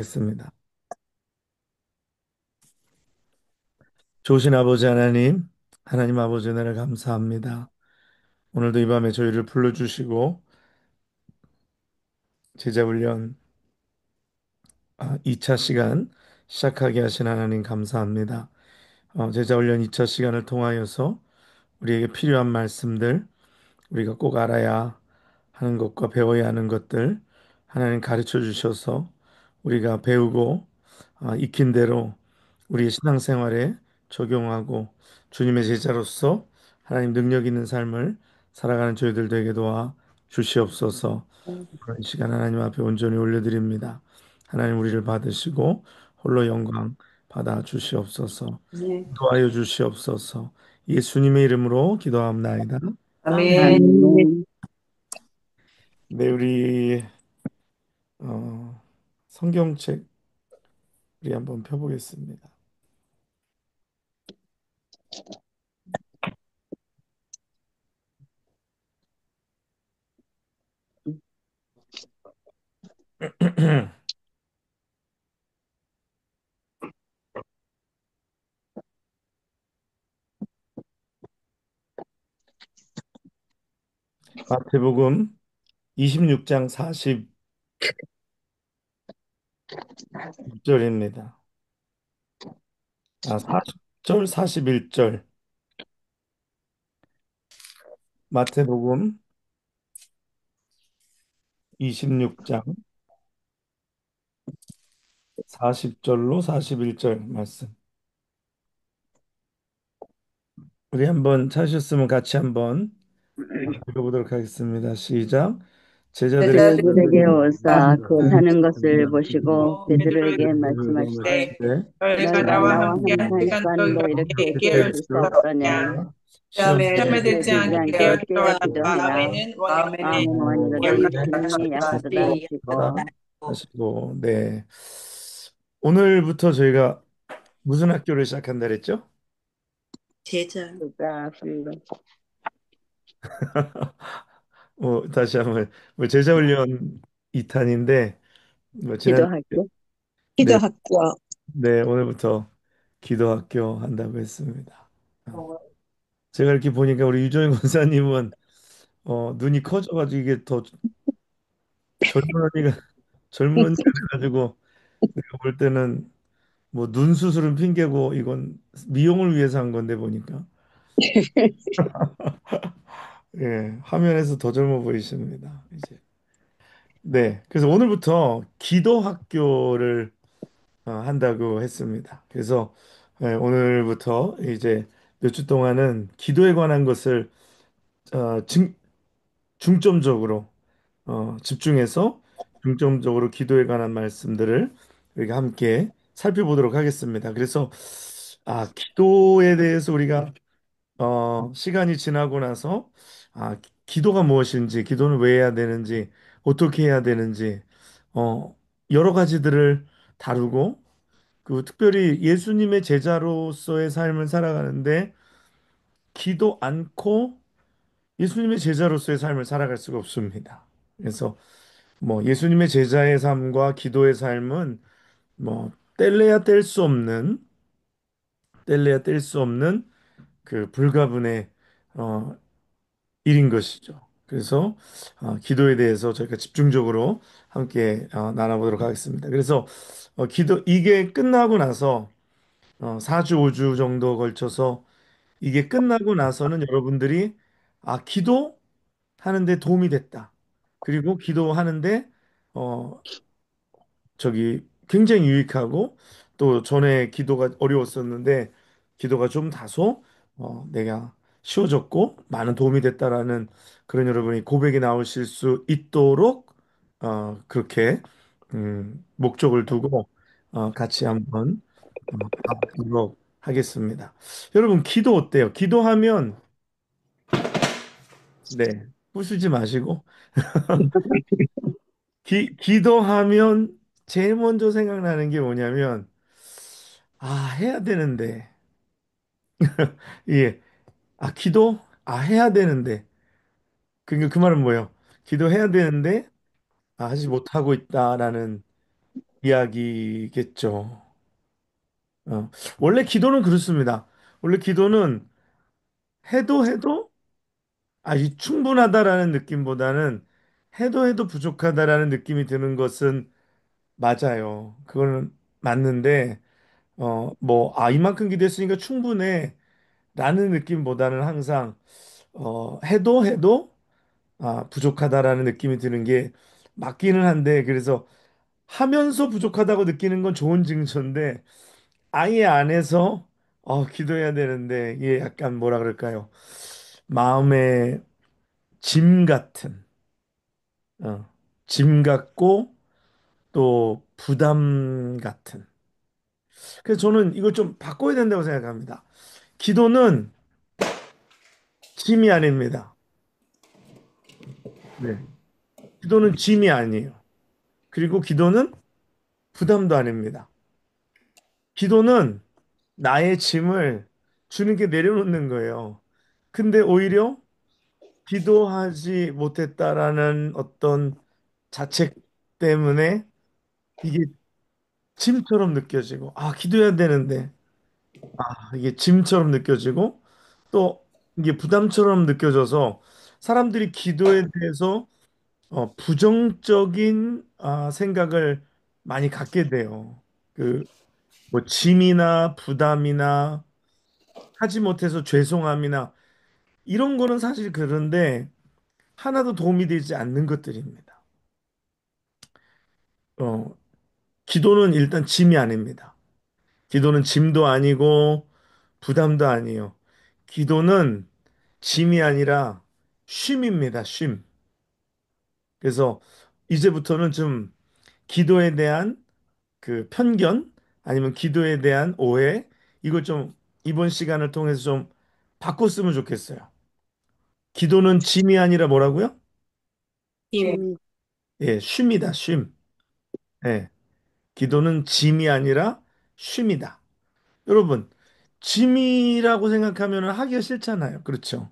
습니다 좋으신 아버지 하나님, 하나님 아버지 은혜를 감사합니다. 오늘도 이 밤에 저희를 불러주시고 제자훈련 2차 시간 시작하게 하신 하나님 감사합니다. 제자훈련 2차 시간을 통하여서 우리에게 필요한 말씀들, 우리가 꼭 알아야 하는 것과 배워야 하는 것들 하나님 가르쳐 주셔서 우리가 배우고 익힌 대로 우리의 신앙생활에 적용하고 주님의 제자로서 하나님 능력 있는 삶을 살아가는 저희들 되게 도와 주시옵소서. 그런 시간 하나님 앞에 온전히 올려드립니다. 하나님 우리를 받으시고 홀로 영광 받아 주시옵소서. 네. 도와여 주시옵소서. 예수님의 이름으로 기도합나이다. 아멘. 아멘. 네, 우리 성경책 우리 한번 펴보겠습니다. 마태복음 26장 46절입니다. 40절, 41절. 마태복음 26장 40절로 41절 말씀. 우리 한번 찾으셨으면 같이 한번 읽어보도록 하겠습니다. 시작. 제자들의 그들에게 오사 그 그 사는 것을 보시고 베드로에게 말씀하시되 말씀하시되 너희가 너희가 나와 나와 함께한 항상 시간 시간 동안 이렇게 내게 있을 수 없더냐. 시험에 시험에 시험에 들지 들지 않게 않게 깨어라. 기도하라. 마음에는 마음은 원이로되 원이로되 육신이 약하다 하시고. 하시고 네. 오늘부터 저희가 무슨 학교를 시작한다 그랬죠? 제자. 그가 불러 다시 한번 제자훈련 2탄인데 지난 기도할게. 네, 기도학교. 네 오늘부터 기도학교 한다고 했습니다. 제가 이렇게 보니까 우리 유정희 권사님은 눈이 커져가지고 이게 더 젊은 언니가 젊은 언니가 돼가지고 내가 볼 때는 뭐 눈 수술은 핑계고 이건 미용을 위해서 한 건데 보니까 예 화면에서 더 젊어 보이십니다. 이제 네 그래서 오늘부터 기도 학교를 한다고 했습니다. 그래서 오늘부터 이제 몇 주 동안은 기도에 관한 것을 어, 중, 중점적으로 집중해서 중점적으로 기도에 관한 말씀들을 우리가 함께 살펴보도록 하겠습니다. 그래서 기도에 대해서 우리가 시간이 지나고 나서 기도가 무엇인지, 기도는 왜 해야 되는지, 어떻게 해야 되는지, 어, 여러 가지들을 다루고 그 특별히 예수님의 제자로서의 삶을 살아가는데 기도 않고 예수님의 제자로서의 삶을 살아갈 수가 없습니다. 그래서 뭐 예수님의 제자의 삶과 기도의 삶은 뭐 뗄래야 뗄 수 없는 그 불가분의 어, 일인 것이죠. 그래서 기도에 대해서 저희가 집중적으로 함께 나눠보도록 하겠습니다. 그래서 기도 이게 끝나고 나서 4주, 5주 정도 걸쳐서 이게 끝나고 나서는 여러분들이 기도하는데 도움이 됐다. 그리고 기도하는데 어, 저기 굉장히 유익하고 또 전에 기도가 어려웠었는데 기도가 좀 다소 내가 쉬워졌고 많은 도움이 됐다라는 그런 여러분이 고백이 나오실 수 있도록 그렇게 목적을 두고 같이 한번 가보도록 하겠습니다. 여러분 기도 어때요? 기도하면 네 부수지 마시고 기도하면 제일 먼저 생각나는 게 뭐냐면 해야 되는데 예. 기도 해야 되는데 그러니까 그 말은 뭐예요? 기도해야 되는데 하지 못하고 있다라는 이야기겠죠. 어. 원래 기도는 그렇습니다. 원래 기도는 해도 이 충분하다라는 느낌보다는 해도 부족하다라는 느낌이 드는 것은 맞아요. 그거는 맞는데 이만큼 기도했으니까 충분해 라는 느낌보다는 항상 해도 부족하다라는 느낌이 드는 게 맞기는 한데, 그래서 하면서 부족하다고 느끼는 건 좋은 증서인데 아예 안 해서 기도해야 되는데 이게 약간 뭐라 그럴까요? 마음의 짐 같은, 어, 짐 같고 또 부담 같은. 그래서 저는 이걸 좀 바꿔야 된다고 생각합니다. 기도는 짐이 아닙니다. 네. 기도는 짐이 아니에요. 그리고 기도는 부담도 아닙니다. 기도는 나의 짐을 주님께 내려놓는 거예요. 근데 오히려 기도하지 못했다라는 어떤 자책 때문에 이게 짐처럼 느껴지고, 기도해야 되는데, 이게 짐처럼 느껴지고, 또 이게 부담처럼 느껴져서 사람들이 기도에 대해서 부정적인 생각을 많이 갖게 돼요. 그, 뭐, 짐이나 부담이나 하지 못해서 죄송함이나 이런 거는 사실 그런데 하나도 도움이 되지 않는 것들입니다. 어, 기도는 일단 짐이 아닙니다. 기도는 짐도 아니고 부담도 아니에요. 기도는 짐이 아니라 쉼입니다. 쉼. 그래서 이제부터는 좀 기도에 대한 그 편견 아니면 기도에 대한 오해 이걸 좀 이번 시간을 통해서 좀 바꿨으면 좋겠어요. 기도는 짐이 아니라 뭐라고요? 힘. 힘, 예, 쉼이다. 쉼. 예. 기도는 짐이 아니라 쉼이다. 여러분, 짐이라고 생각하면 하기가 싫잖아요. 그렇죠?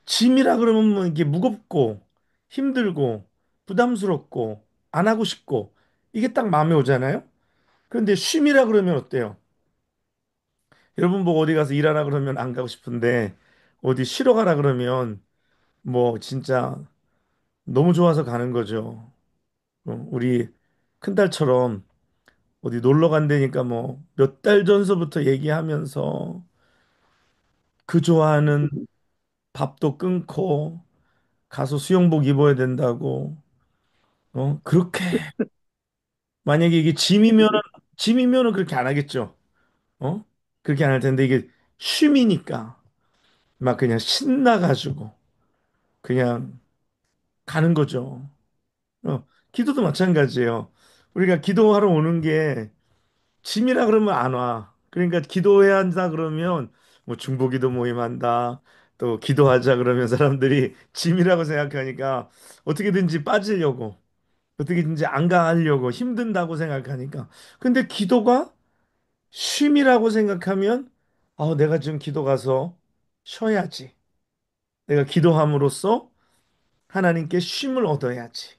짐이라 그러면 뭐 이게 무겁고 힘들고 부담스럽고 안 하고 싶고 이게 딱 마음에 오잖아요. 그런데 쉼이라 그러면 어때요? 여러분 보고 어디 가서 일하라 그러면 안 가고 싶은데 어디 쉬러 가라 그러면 뭐 진짜 너무 좋아서 가는 거죠. 우리 큰딸처럼 어디 놀러 간다니까 뭐 몇 달 전서부터 얘기하면서 그 좋아하는 밥도 끊고 가서 수영복 입어야 된다고 그렇게 만약에 이게 짐이면은 그렇게 안 하겠죠. 어? 그렇게 안 할 텐데 이게 쉼이니까 막 그냥 신나가지고 그냥 가는 거죠. 기도도 마찬가지예요. 우리가 기도하러 오는 게 짐이라 그러면 안 와. 그러니까 기도해야 한다 그러면 뭐 중보기도 모임한다. 또 기도하자 그러면 사람들이 짐이라고 생각하니까 어떻게든지 빠지려고 어떻게든지 안 가려고 힘든다고 생각하니까. 근데 기도가 쉼이라고 생각하면 내가 지금 기도 가서 쉬어야지. 내가 기도함으로써 하나님께 쉼을 얻어야지.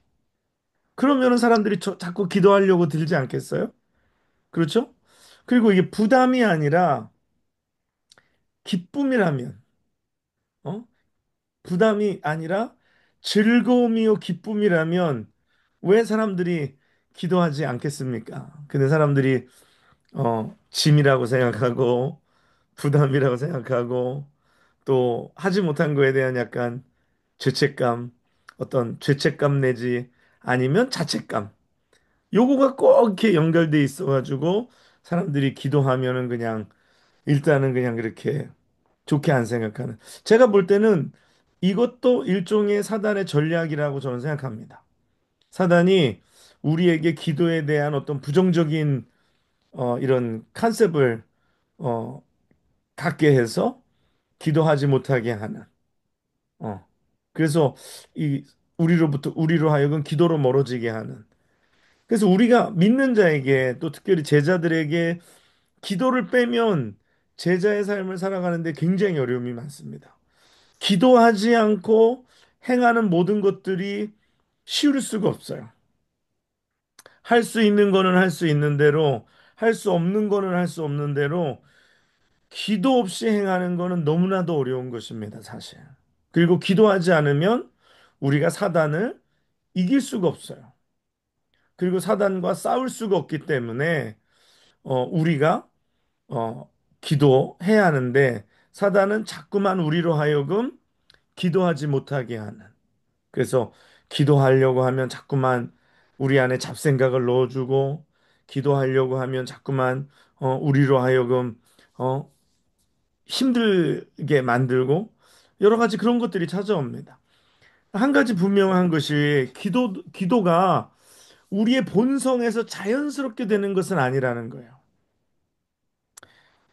그러면은 사람들이 자꾸 기도하려고 들지 않겠어요? 그렇죠? 그리고 이게 부담이 아니라 기쁨이라면, 어? 부담이 아니라 즐거움이요 기쁨이라면 왜 사람들이 기도하지 않겠습니까? 근데 사람들이 짐이라고 생각하고 부담이라고 생각하고 또 하지 못한 거에 대한 약간 죄책감, 어떤 죄책감 내지 아니면 자책감. 요거가 꼭 이렇게 연결돼 있어가지고 사람들이 기도하면은 그냥 일단은 그냥 그렇게 좋게 안 생각하는. 제가 볼 때는 이것도 일종의 사단의 전략이라고 저는 생각합니다. 사단이 우리에게 기도에 대한 어떤 부정적인 이런 컨셉을 어, 갖게 해서 기도하지 못하게 하는. 어. 그래서 이 우리로 하여금 기도로 멀어지게 하는. 그래서 우리가 믿는 자에게 또 특별히 제자들에게 기도를 빼면 제자의 삶을 살아가는데 굉장히 어려움이 많습니다. 기도하지 않고 행하는 모든 것들이 쉬울 수가 없어요. 할 수 있는 거는 할 수 있는 대로, 할 수 없는 거는 할 수 없는 대로 기도 없이 행하는 거는 너무나도 어려운 것입니다, 사실. 그리고 기도하지 않으면 우리가 사단을 이길 수가 없어요. 그리고 사단과 싸울 수가 없기 때문에 우리가 기도해야 하는데 사단은 자꾸만 우리로 하여금 기도하지 못하게 하는. 그래서 기도하려고 하면 자꾸만 우리 안에 잡생각을 넣어주고 기도하려고 하면 자꾸만 우리로 하여금 어, 힘들게 만들고 여러 가지 그런 것들이 찾아옵니다. 한 가지 분명한 것이 기도가 우리의 본성에서 자연스럽게 되는 것은 아니라는 거예요.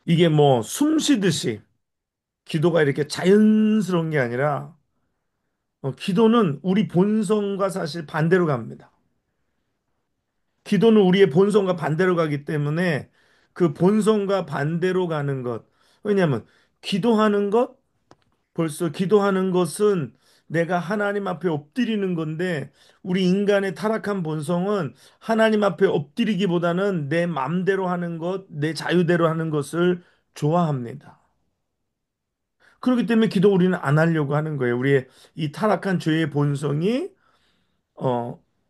이게 뭐 숨 쉬듯이 기도가 이렇게 자연스러운 게 아니라 기도는 우리 본성과 사실 반대로 갑니다. 기도는 우리의 본성과 반대로 가기 때문에 그 본성과 반대로 가는 것. 왜냐하면 기도하는 것, 벌써 기도하는 것은 내가 하나님 앞에 엎드리는 건데 우리 인간의 타락한 본성은 하나님 앞에 엎드리기보다는 내 맘대로 하는 것, 내 자유대로 하는 것을 좋아합니다. 그렇기 때문에 기도 우리는 안 하려고 하는 거예요. 우리의 이 타락한 죄의 본성이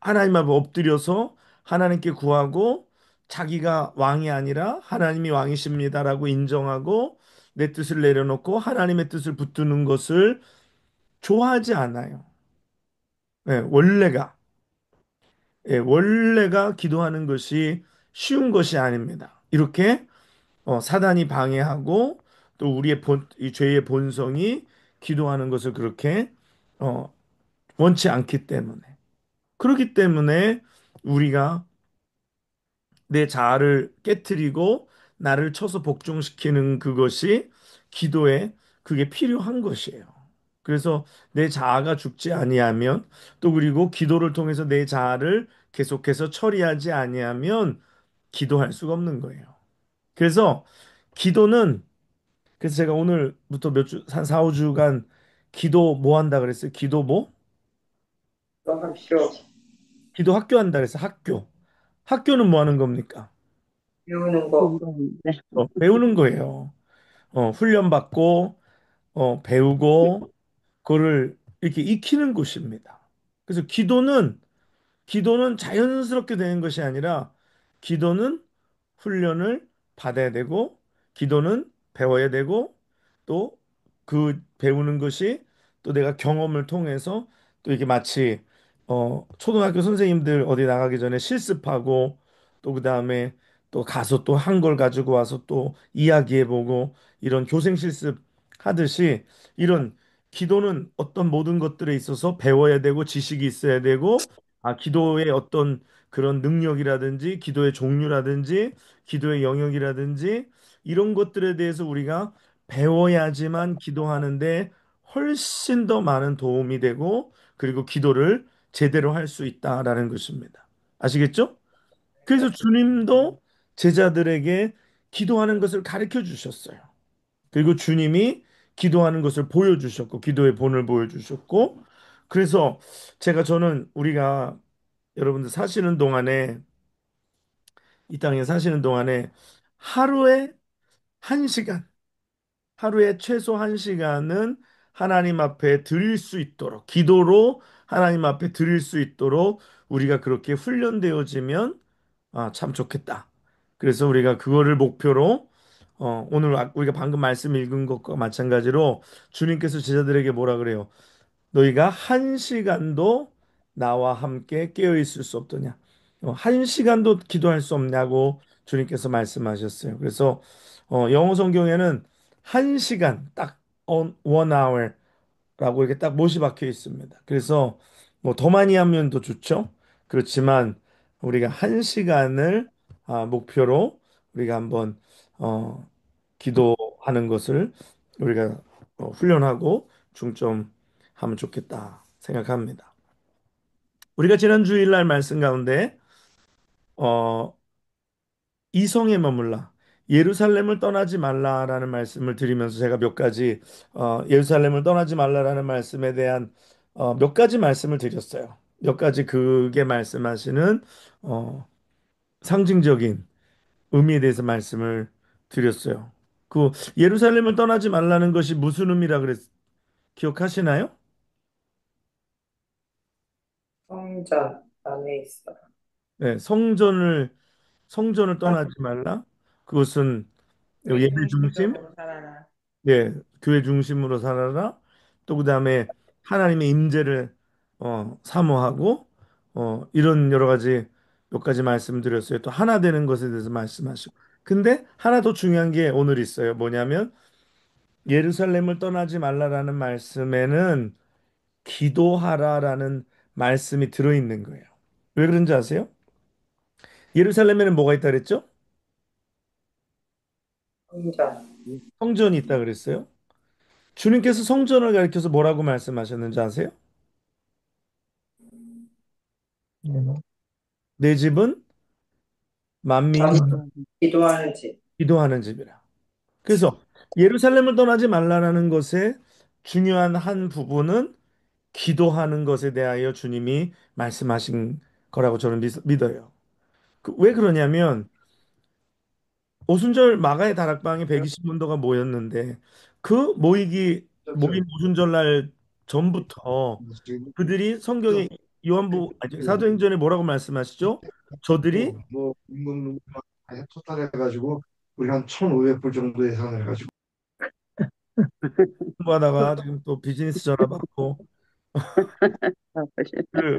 하나님 앞에 엎드려서 하나님께 구하고 자기가 왕이 아니라 하나님이 왕이십니다라고 인정하고 내 뜻을 내려놓고 하나님의 뜻을 붙드는 것을 좋아하지 않아요. 예, 원래가 기도하는 것이 쉬운 것이 아닙니다. 이렇게 사단이 방해하고 또 이 죄의 본성이 기도하는 것을 그렇게 어, 원치 않기 때문에 그렇기 때문에 우리가 내 자아를 깨뜨리고 나를 쳐서 복종시키는 그것이 기도에 그게 필요한 것이에요. 그래서 내 자아가 죽지 아니하면 또 그리고 기도를 통해서 내 자아를 계속해서 처리하지 아니하면 기도할 수가 없는 거예요. 그래서 기도는 그래서 제가 오늘부터 한 4, 5주간 기도 뭐 한다 그랬어요? 기도 뭐? 학교 기도 학교 한다 그랬어요. 학교. 학교는 뭐 하는 겁니까? 배우는 거. 공부하는데. 배우는 거예요. 훈련받고, 배우고, 그거를 이렇게 익히는 곳입니다. 그래서 기도는 자연스럽게 되는 것이 아니라, 기도는 훈련을 받아야 되고, 기도는 배워야 되고, 또 그 배우는 것이 또 내가 경험을 통해서 또 이게 마치, 초등학교 선생님들 어디 나가기 전에 실습하고, 또 그 다음에 또 가서 또 한 걸 가지고 와서 또 이야기해보고, 이런 교생 실습 하듯이 이런 기도는 어떤 모든 것들에 있어서 배워야 되고 지식이 있어야 되고 기도의 어떤 그런 능력이라든지 기도의 종류라든지 기도의 영역이라든지 이런 것들에 대해서 우리가 배워야지만 기도하는데 훨씬 더 많은 도움이 되고 그리고 기도를 제대로 할 수 있다라는 것입니다. 아시겠죠? 그래서 주님도 제자들에게 기도하는 것을 가르쳐 주셨어요. 그리고 주님이 기도하는 것을 보여주셨고, 기도의 본을 보여주셨고, 그래서 저는 우리가 여러분들 사시는 동안에, 이 땅에 사시는 동안에 하루에 1시간, 하루에 최소 1시간은 하나님 앞에 드릴 수 있도록, 기도로 하나님 앞에 드릴 수 있도록 우리가 그렇게 훈련되어지면 참 좋겠다. 그래서 우리가 그거를 목표로 오늘 우리가 방금 말씀 읽은 것과 마찬가지로 주님께서 제자들에게 뭐라 그래요? 너희가 1시간도 나와 함께 깨어 있을 수 없더냐? 1시간도 기도할 수 없냐고 주님께서 말씀하셨어요. 그래서 영어 성경에는 1시간 딱 one hour라고 이렇게 딱 못이 박혀 있습니다. 그래서 뭐 더 많이 하면 더 좋죠. 그렇지만 우리가 1시간을 목표로 우리가 한번 어, 기도하는 것을 우리가 훈련하고 중점하면 좋겠다 생각합니다. 우리가 지난 주일날 말씀 가운데 어, 이성에 머물라 예루살렘을 떠나지 말라라는 말씀을 드리면서 제가 몇 가지 예루살렘을 떠나지 말라라는 말씀에 대한 몇 가지 말씀을 드렸어요. 몇 가지 그게 말씀하시는 상징적인 의미에 대해서 말씀을 드렸어요. 그 예루살렘을 떠나지 말라는 것이 무슨 의미라 기억하시나요? 성전 안에 있어. 네, 성전을 아, 떠나지 말라. 그것은 교회 예배 중심, 중심적으로 살아라. 네, 교회 중심으로 살아라. 또 그다음에 하나님의 임재를 사모하고 이런 여러 가지 몇 가지 말씀드렸어요. 또 하나 되는 것에 대해서 말씀하시고. 근데 하나 더 중요한 게 오늘 있어요. 뭐냐면 예루살렘을 떠나지 말라라는 말씀에는 기도하라라는 말씀이 들어 있는 거예요. 왜 그런지 아세요? 예루살렘에는 뭐가 있다 그랬죠? 성전. 성전이 있다 그랬어요. 주님께서 성전을 가리켜서 뭐라고 말씀하셨는지 아세요? 내 집은 만민이 만 기도하는 기도하는 집. 기도하는 집이라. 그래서 예루살렘을 떠나지 말라라는 것의 중요한 한 부분은 기도하는 것에 대하여 주님이 말씀하신 거라고 저는 믿어요. 왜 그러냐면 오순절 마가의 다락방에 120문도가 모였는데 그 모인 오순절 날 전부터 그들이 성경에 아니, 사도행전에 뭐라고 말씀하시죠? 저들이 뭐 임금 토탈해가지고 우리 한 1,500불 정도 예산을 해가지고 공부하다가 지금 또 비즈니스 전화 받고 그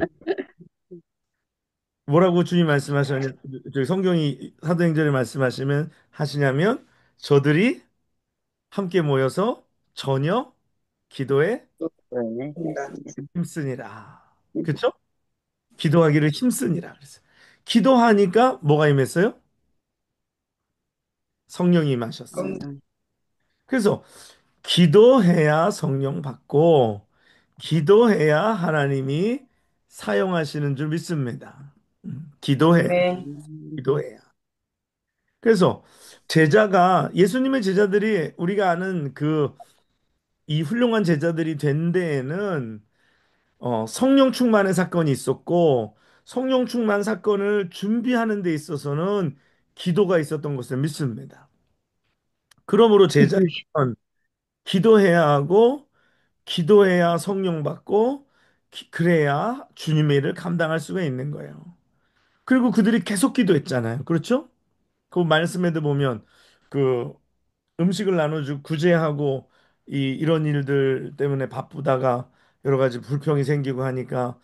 뭐라고 주님 말씀하셨냐 저기 성경이 사도행전에 말씀하시면 하시냐면 저들이 함께 모여서 전혀 기도에 네, 인간. 했습니다. 힘쓰니라. 그렇죠? 기도하기를 힘쓰니라 그랬어요. 기도하니까 뭐가 임했어요? 성령이 임하셨어요. 성, 성령. 그래서 기도해야 성령 받고 기도해야 하나님이 사용하시는 줄 믿습니다. 맨 기도해야. 그래서 예수님의 제자들이 우리가 아는 이 훌륭한 제자들이 된 데에는 성령 충만의 사건이 있었고 성령 충만 사건을 준비하는 데 있어서는 기도가 있었던 것을 믿습니다. 그러므로 제자는 기도해야 하고 기도해야 성령 받고 그래야 주님의 일을 감당할 수가 있는 거예요. 그리고 그들이 계속 기도했잖아요. 그렇죠? 그 말씀에도 보면 그 음식을 나눠주고 구제하고 이런 일들 때문에 바쁘다가 여러 가지 불평이 생기고 하니까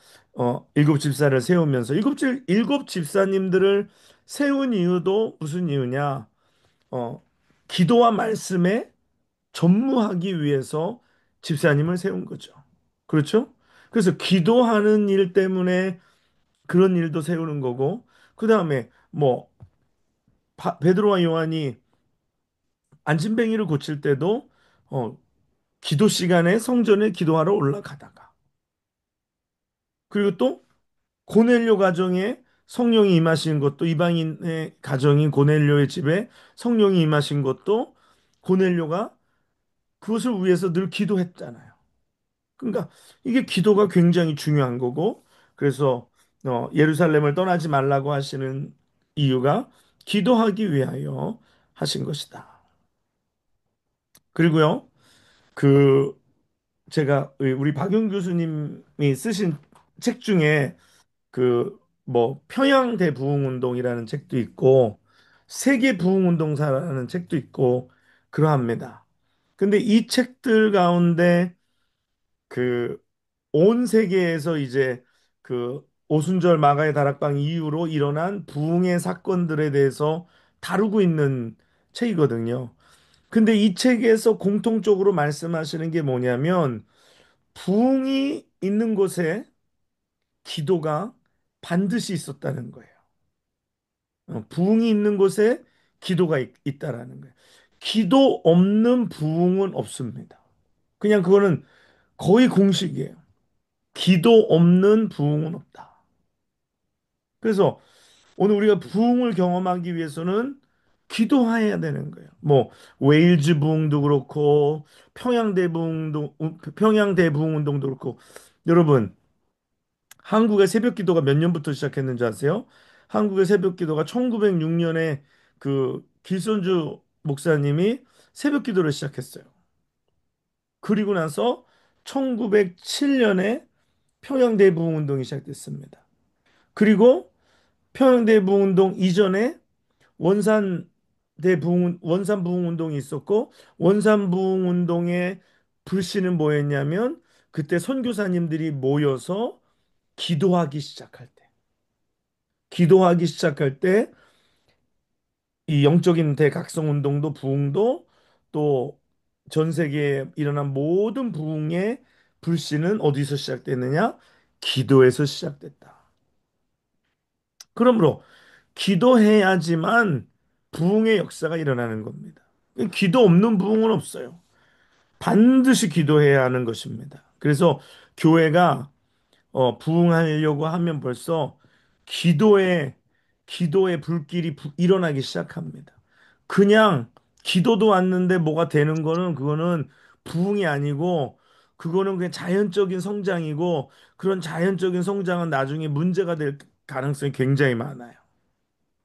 일곱 집사를 세우면서 일곱 집사님들을 세운 이유도 무슨 이유냐? 어, 기도와 말씀에 전무하기 위해서 집사님을 세운 거죠. 그렇죠? 그래서 기도하는 일 때문에 그런 일도 세우는 거고, 그 다음에 뭐 베드로와 요한이 안진뱅이를 고칠 때도 어, 기도 시간에 성전에 기도하러 올라가다가 그리고 또 고넬료 가정에 성령이 임하신 것도 이방인의 가정인 고넬료의 집에 성령이 임하신 것도 고넬료가 그것을 위해서 늘 기도했잖아요. 그러니까 이게 기도가 굉장히 중요한 거고 그래서 예루살렘을 떠나지 말라고 하시는 이유가 기도하기 위하여 하신 것이다. 그리고요, 그 제가 우리 박용 교수님이 쓰신 책 중에 그 뭐 평양 대부흥운동이라는 책도 있고 세계 부흥운동사라는 책도 있고 그러합니다. 근데 이 책들 가운데 그 온 세계에서 이제 그 오순절 마가의 다락방 이후로 일어난 부흥의 사건들에 대해서 다루고 있는 책이거든요. 근데 이 책에서 공통적으로 말씀하시는 게 뭐냐면 부흥이 있는 곳에 기도가 반드시 있었다는 거예요. 부흥이 있는 곳에 기도가 있다라는 거예요. 기도 없는 부흥은 없습니다. 그냥 그거는 거의 공식이에요. 기도 없는 부흥은 없다. 그래서 오늘 우리가 부흥을 경험하기 위해서는 기도해야 되는 거예요. 뭐 웨일즈 부흥도 그렇고 평양 대부흥 운동도 그렇고 여러분 한국의 새벽 기도가 몇 년부터 시작했는지 아세요? 한국의 새벽 기도가 1906년에 그 길손주 목사님이 새벽 기도를 시작했어요. 그리고 나서 1907년에 평양대부흥운동이 시작됐습니다. 그리고 평양대부흥운동 이전에 원산부흥운동이 있었고, 원산부흥운동의 불씨는 뭐였냐면 그때 선교사님들이 모여서 기도하기 시작할 때, 기도하기 시작할 때 이 영적인 대각성 운동도 부흥도 또 전 세계에 일어난 모든 부흥의 불씨는 어디서 시작됐느냐? 기도에서 시작됐다. 그러므로 기도해야지만 부흥의 역사가 일어나는 겁니다. 기도 없는 부흥은 없어요. 반드시 기도해야 하는 것입니다. 그래서 교회가 부흥하려고 하면 벌써 기도의 기도의 불길이 일어나기 시작합니다. 그냥 기도도 왔는데 뭐가 되는 거는 그거는 부흥이 아니고 그거는 그냥 자연적인 성장이고 그런 자연적인 성장은 나중에 문제가 될 가능성이 굉장히 많아요.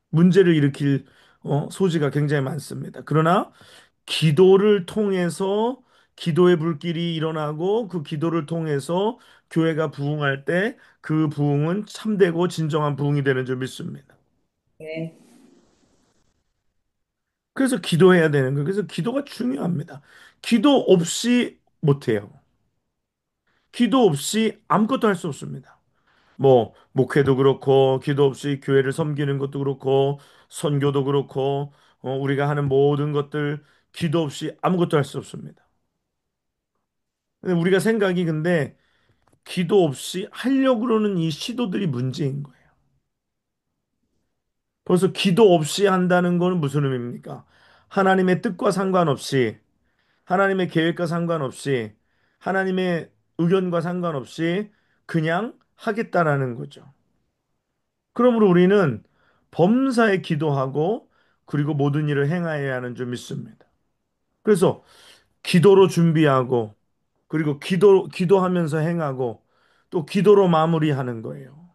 문제를 일으킬 소지가 굉장히 많습니다. 그러나 기도를 통해서 기도의 불길이 일어나고 그 기도를 통해서 교회가 부흥할 때 그 부흥은 참되고 진정한 부흥이 되는 줄 믿습니다. 네. 그래서 기도해야 되는 거예요. 그래서 기도가 중요합니다. 기도 없이 못해요. 기도 없이 아무것도 할 수 없습니다. 뭐 목회도 그렇고 기도 없이 교회를 섬기는 것도 그렇고 선교도 그렇고 우리가 하는 모든 것들 기도 없이 아무것도 할 수 없습니다. 근데 우리가 생각이 근데 기도 없이 하려고 그러는 이 시도들이 문제인 거예요. 벌써 기도 없이 한다는 거는 무슨 의미입니까? 하나님의 뜻과 상관없이, 하나님의 계획과 상관없이, 하나님의 의견과 상관없이 그냥 하겠다라는 거죠. 그러므로 우리는 범사에 기도하고 그리고 모든 일을 행하여야 하는 줄 믿습니다. 그래서 기도로 준비하고 그리고 기도하면서 행하고 또 기도로 마무리하는 거예요.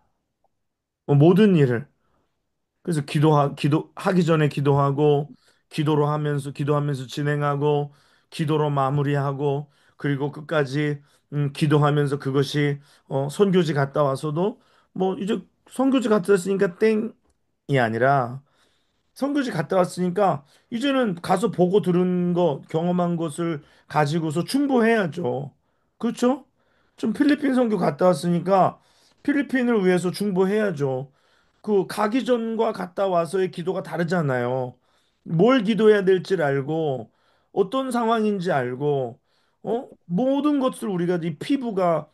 모든 일을. 그래서 기도하기 전에 기도하고, 기도하면서 진행하고, 기도로 마무리하고, 그리고 끝까지, 기도하면서 그것이, 선교지 갔다 와서도, 뭐, 이제 선교지 갔다 왔으니까 땡이 아니라, 선교지 갔다 왔으니까, 이제는 가서 보고 들은 거, 경험한 것을 가지고서 충보해야죠. 그렇죠? 좀 필리핀 선교 갔다 왔으니까, 필리핀을 위해서 충보해야죠. 그 가기 전과 갔다 와서의 기도가 다르잖아요. 뭘 기도해야 될지 알고 어떤 상황인지 알고 모든 것을 우리가 이 피부가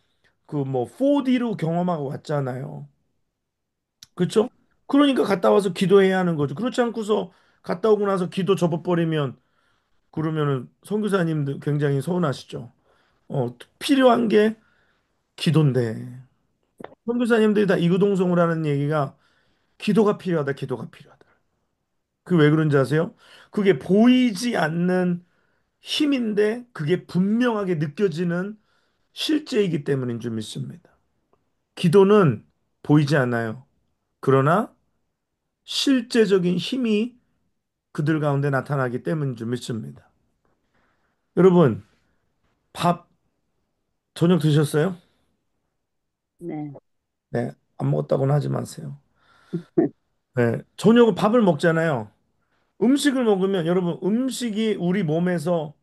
그 뭐 4D로 경험하고 왔잖아요. 그렇죠? 그러니까 갔다 와서 기도해야 하는 거죠. 그렇지 않고서 갔다 오고 나서 기도 접어버리면 그러면은 선교사님들 굉장히 서운하시죠. 필요한 게 기도인데 선교사님들이 다 이구동성을 하는 얘기가 기도가 필요하다, 기도가 필요하다. 그 왜 그런지 아세요? 그게 보이지 않는 힘인데 그게 분명하게 느껴지는 실제이기 때문인 줄 믿습니다. 기도는 보이지 않아요. 그러나 실제적인 힘이 그들 가운데 나타나기 때문인 줄 믿습니다. 여러분, 밥 저녁 드셨어요? 네, 네, 안 먹었다고는 하지 마세요. 네, 저녁은 밥을 먹잖아요. 음식을 먹으면 여러분 음식이 우리 몸에서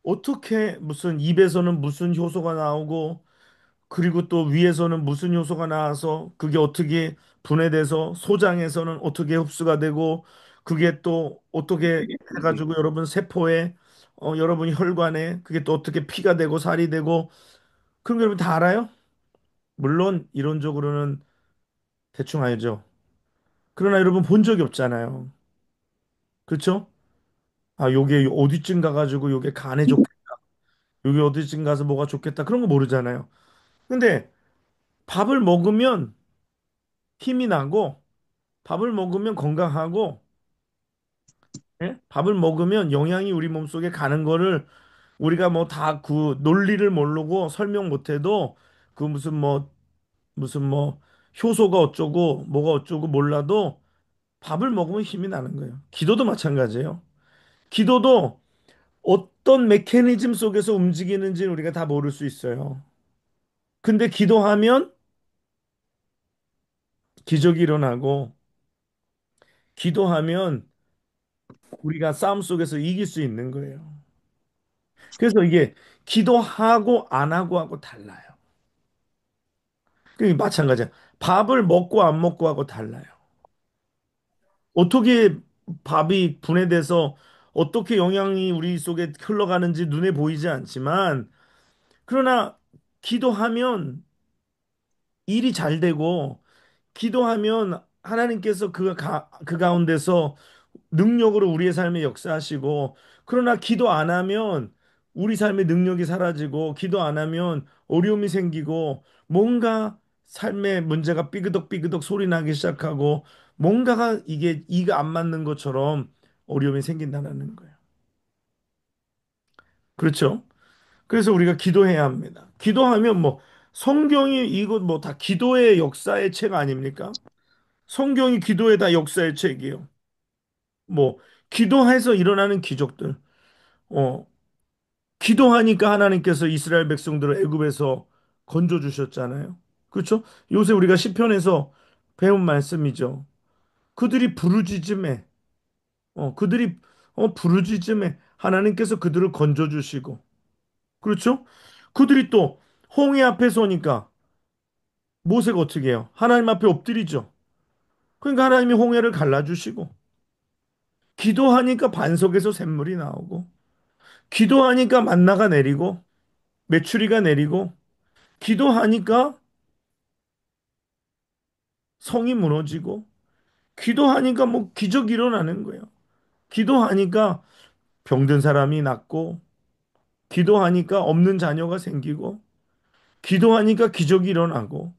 어떻게 무슨 입에서는 무슨 효소가 나오고 그리고 또 위에서는 무슨 요소가 나와서 그게 어떻게 분해돼서 소장에서는 어떻게 흡수가 되고 그게 또 어떻게 해가지고 여러분 세포에 여러분 혈관에 그게 또 어떻게 피가 되고 살이 되고 그런 거 여러분 다 알아요? 물론 이론적으로는 대충 알죠. 그러나 여러분 본 적이 없잖아요. 그렇죠? 아, 요게 어디쯤 가가지고 요게 간에 좋겠다. 요게 어디쯤 가서 뭐가 좋겠다. 그런 거 모르잖아요. 근데 밥을 먹으면 힘이 나고 밥을 먹으면 건강하고 예? 밥을 먹으면 영양이 우리 몸속에 가는 거를 우리가 뭐 다 그 논리를 모르고 설명 못해도 그 무슨 뭐 효소가 어쩌고 뭐가 어쩌고 몰라도 밥을 먹으면 힘이 나는 거예요. 기도도 마찬가지예요. 기도도 어떤 메커니즘 속에서 움직이는지 우리가 다 모를 수 있어요. 근데 기도하면 기적이 일어나고, 기도하면 우리가 싸움 속에서 이길 수 있는 거예요. 그래서 이게 기도하고 안 하고 하고 달라요. 그게 마찬가지야. 밥을 먹고 안 먹고 하고 달라요. 어떻게 밥이 분해돼서 어떻게 영양이 우리 속에 흘러가는지 눈에 보이지 않지만, 그러나 기도하면 일이 잘 되고, 기도하면 하나님께서 그 가운데서 능력으로 우리의 삶에 역사하시고, 그러나 기도 안 하면 우리 삶의 능력이 사라지고, 기도 안 하면 어려움이 생기고, 뭔가 삶의 문제가 삐그덕삐그덕 소리 나기 시작하고, 뭔가가 이게 이가 안 맞는 것처럼 어려움이 생긴다는 거예요. 그렇죠? 그래서 우리가 기도해야 합니다. 기도하면 뭐 성경이 이거 뭐 다 기도의 역사의 책 아닙니까? 성경이 기도의 다 역사의 책이에요. 뭐 기도해서 일어나는 기적들. 어, 기도하니까 하나님께서 이스라엘 백성들을 애굽에서 건져 주셨잖아요. 그렇죠? 요새 우리가 시편에서 배운 말씀이죠. 그들이 부르짖음에 그들이 부르짖음에 하나님께서 그들을 건져 주시고, 그렇죠? 그들이 또 홍해 앞에 서니까 모세가 어떻게 해요? 하나님 앞에 엎드리죠. 그러니까 하나님이 홍해를 갈라주시고, 기도하니까 반석에서 샘물이 나오고, 기도하니까 만나가 내리고, 메추리가 내리고, 기도하니까 성이 무너지고, 기도하니까 뭐 기적이 일어나는 거예요. 기도하니까 병든 사람이 낫고, 기도하니까 없는 자녀가 생기고, 기도하니까 기적이 일어나고,